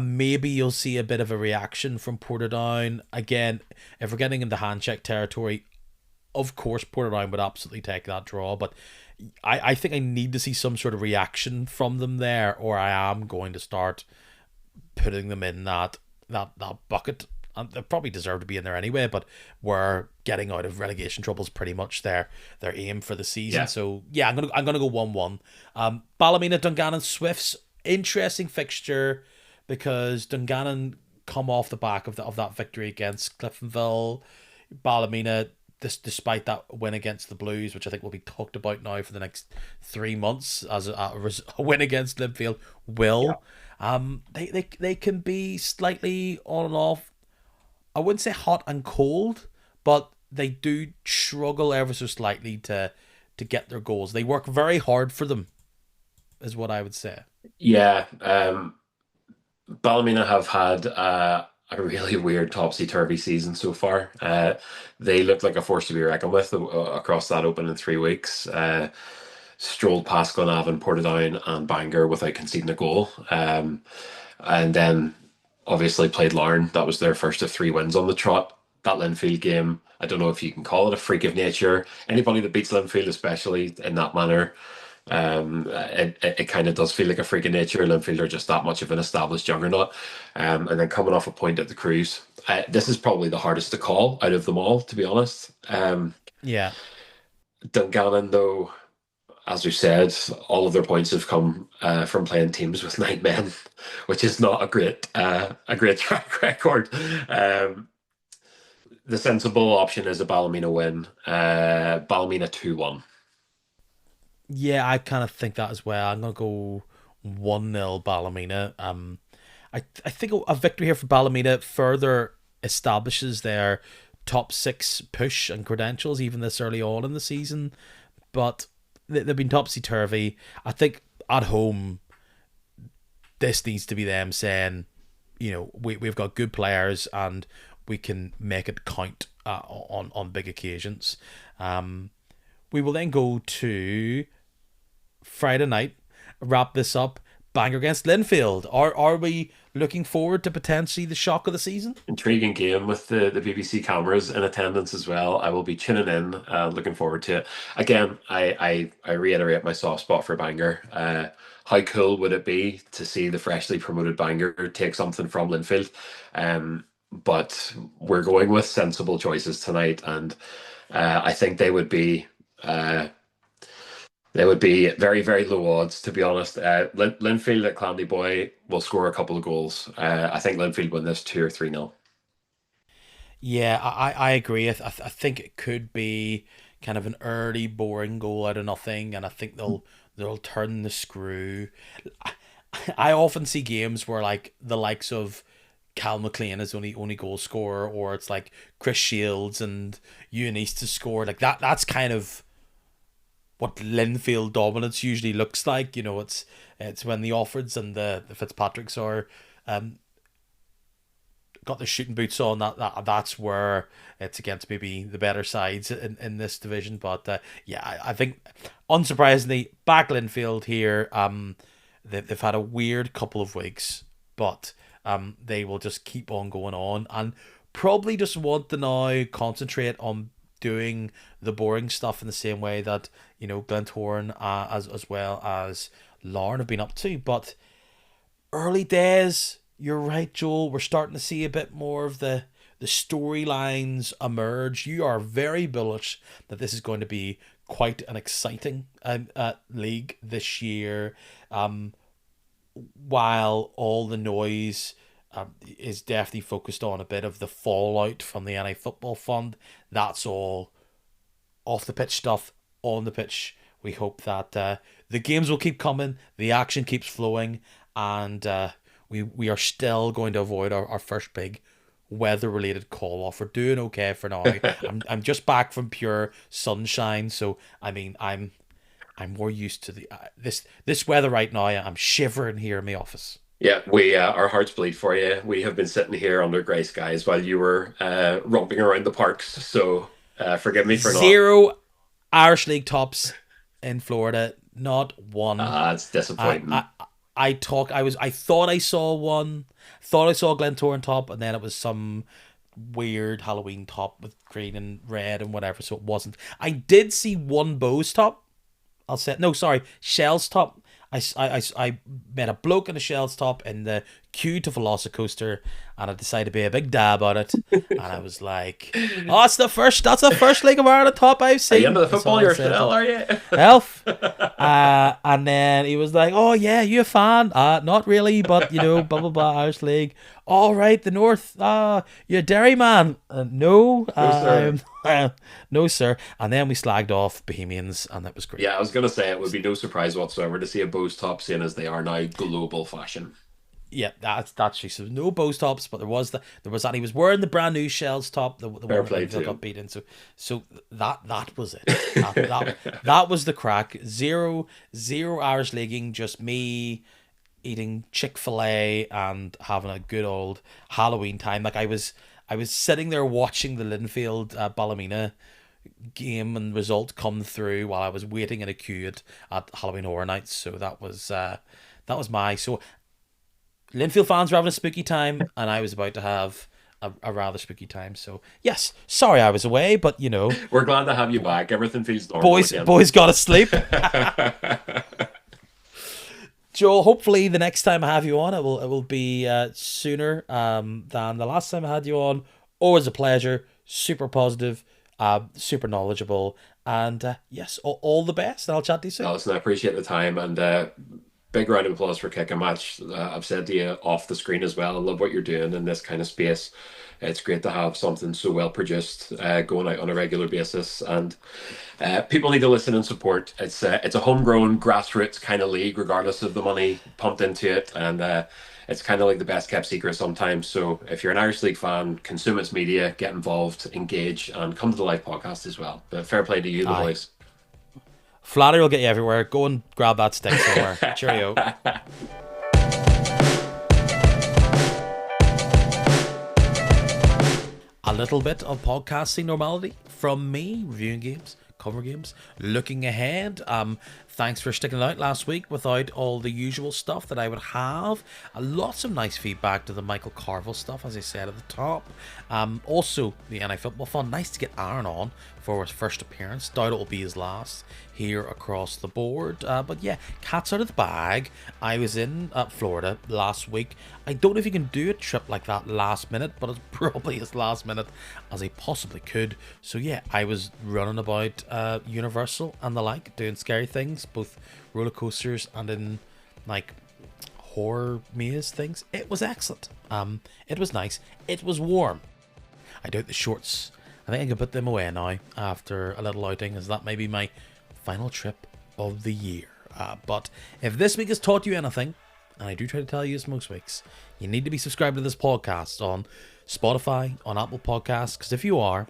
maybe you'll see a bit of a reaction from Portadown. Again, if we're getting into handshake territory, of course Portadown would absolutely take that draw, but I think I need to see some sort of reaction from them there, or I am going to start putting them in that bucket. And they probably deserve to be in there anyway, but we're getting out of relegation troubles pretty much their aim for the season. Yeah. So yeah, I'm gonna go 1-1. Ballymena Dungannon Swifts, interesting fixture because Dungannon come off the back of that victory against Cliftonville. Ballymena, despite that win against the Blues, which I think will be talked about now for the next 3 months as a win against Linfield, Yeah. they can be slightly on and off. I wouldn't say hot and cold, but they do struggle ever so slightly to get their goals. They work very hard for them, is what I would say. Yeah. Ballymena have had a really weird topsy-turvy season so far. They look like a force to be reckoned with across that opening 3 weeks. Strolled past Glenavon, Portadown, and Bangor without conceding a goal. And then obviously played Larne. That was their first of 3 wins on the trot. That Linfield game, I don't know if you can call it a freak of nature. Anybody that beats Linfield, especially in that manner, it kind of does feel like a freak of nature. Linfield are just that much of an established juggernaut. And then coming off a point at the Cruise, this is probably the hardest to call out of them all, to be honest. Yeah. Dungannon, though, as we said, all of their points have come from playing teams with 9 men, which is not a great track record. Um, the sensible option is a Ballymena win. Ballymena 2-1. Yeah, I kind of think that as well. I'm gonna go 1-0 Ballymena. I think a victory here for Ballymena further establishes their top six push and credentials even this early on in the season. But they've been topsy turvy. I think at home this needs to be them saying, we've got good players and we can make it count on big occasions. We will then go to Friday night, wrap this up. Bangor against Linfield. Are we looking forward to potentially the shock of the season? Intriguing game with the BBC cameras in attendance as well. I will be tuning in, looking forward to it. Again, I reiterate my soft spot for Bangor. How cool would it be to see the freshly promoted Bangor take something from Linfield? But we're going with sensible choices tonight, and I think they would be very, very low odds, to be honest. Linfield at Clandy will score a couple of goals. I think Linfield win this 2 or 3-0. Yeah, I agree. I think it could be kind of an early boring goal out of nothing, and I think they'll turn the screw. I often see games where like the likes of Cal McLean is only goal scorer, or it's like Chris Shields and Ewan East to score like that. That's kind of what Linfield dominance usually looks like. It's when the Offords and the Fitzpatricks are got their shooting boots on. That's where it's against maybe the better sides in this division. But yeah, I think unsurprisingly, back Linfield here. They've had a weird couple of weeks, but they will just keep on going on and probably just want to now concentrate on doing the boring stuff in the same way that Glentoran as well as Larne have been up to. But early days, you're right, Joel. We're starting to see a bit more of the storylines emerge. You are very bullish that this is going to be quite an exciting league this year. While all the noise is definitely focused on a bit of the fallout from the NI Football Fund. That's all off the pitch stuff. On the pitch, we hope that the games will keep coming, the action keeps flowing, and we are still going to avoid our first big weather related call off. We're doing okay for now. I'm just back from pure sunshine, so I mean I'm more used to the this weather right now. I'm shivering here in my office. Yeah, we our hearts bleed for you. We have been sitting here under grey skies while you were romping around the parks. So forgive me for not. Zero Irish League tops in Florida. Not one. It's I disappointing. I I thought I saw one. Thought I saw a Glentoran top, and then it was some weird Halloween top with green and red and whatever. So it wasn't. I did see one Bose top. I'll say no. Sorry, Shell's top. I met a bloke in a Shell's top in the queue to Velocicoaster, and I decided to be a big dab on it. And I was like, "Oh, it's the first. That's the first League of Ireland top I've Are you seen." into the That's all football I said. yourself? Are you? Elf. And then he was like, "Oh yeah, you a fan? Not really, but you know, blah blah blah, Irish League. All right, the North. You're a Derry man. No, No, sir. no sir." And then we slagged off Bohemians, and that was great. Yeah, I was gonna say it would be no surprise whatsoever to see a Bose top, seeing as they are now global fashion. Yeah, that's true. So no Bose tops, but there was that he was wearing the brand new Shells top, the Fair one that play Linfield to got beaten. So that was it. That was the crack. Zero Irish leaguing, just me eating Chick-fil-A and having a good old Halloween time. Like I was sitting there watching the Linfield Ballymena game and result come through while I was waiting in a queue at Halloween Horror Nights. So that was my so Linfield fans were having a spooky time, and I was about to have a rather spooky time. So yes, sorry I was away, but you know, We're glad to have you back. Everything feels normal boys again. boys got to sleep. Joel, hopefully the next time I have you on, it will be sooner than the last time I had you on. Always a pleasure. Super positive, super knowledgeable, and yes, all the best. And I'll chat to you soon. No, listen, I appreciate the time and big round of applause for Kick a Match. I've said to you off the screen as well, I love what you're doing in this kind of space. It's great to have something so well produced going out on a regular basis, and people need to listen and support. It's a homegrown grassroots kind of league, regardless of the money pumped into it, and it's kind of like the best kept secret sometimes. So if you're an Irish League fan, consume its media, get involved, engage, and come to the live podcast as well. But fair play to you, the Aye. boys. Flattery will get you everywhere. Go and grab that stick somewhere. Cheerio. A little bit of podcasting normality from me, reviewing games, cover games, looking ahead. Thanks for sticking it out last week without all the usual stuff that I would have. Lots of nice feedback to the Michael Carville stuff, as I said at the top. Also, the NI Football Fund. Nice to get Aaron on for his first appearance. Doubt it will be his last here across the board. But yeah, cat's out of the bag. I was in Florida last week. I don't know if you can do a trip like that last minute, but it's probably as last minute as I possibly could. So yeah, I was running about Universal and the like, doing scary things, both roller coasters and in like horror maze things. It was excellent. It was nice. It was warm. I doubt the shorts. I think I can put them away now after a little outing, as that may be my final trip of the year. But if this week has taught you anything, and I do try to tell you this most weeks, you need to be subscribed to this podcast on Spotify, on Apple Podcasts, because if you are,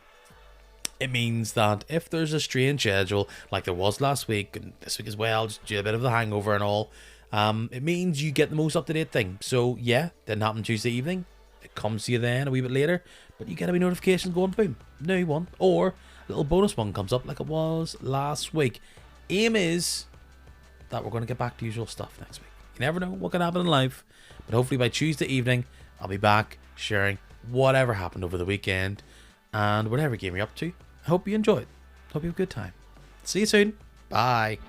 it means that if there's a strange schedule like there was last week and this week as well, just a bit of the hangover and all, it means you get the most up-to-date thing. So yeah, didn't happen Tuesday evening. It comes to you then a wee bit later, but you get a wee notification going, boom, new one, or a little bonus one comes up like it was last week. Aim is that we're going to get back to usual stuff next week. You never know what can happen in life, but hopefully by Tuesday evening, I'll be back sharing whatever happened over the weekend and whatever game you're up to. I hope you enjoyed. Hope you have a good time. See you soon. Bye.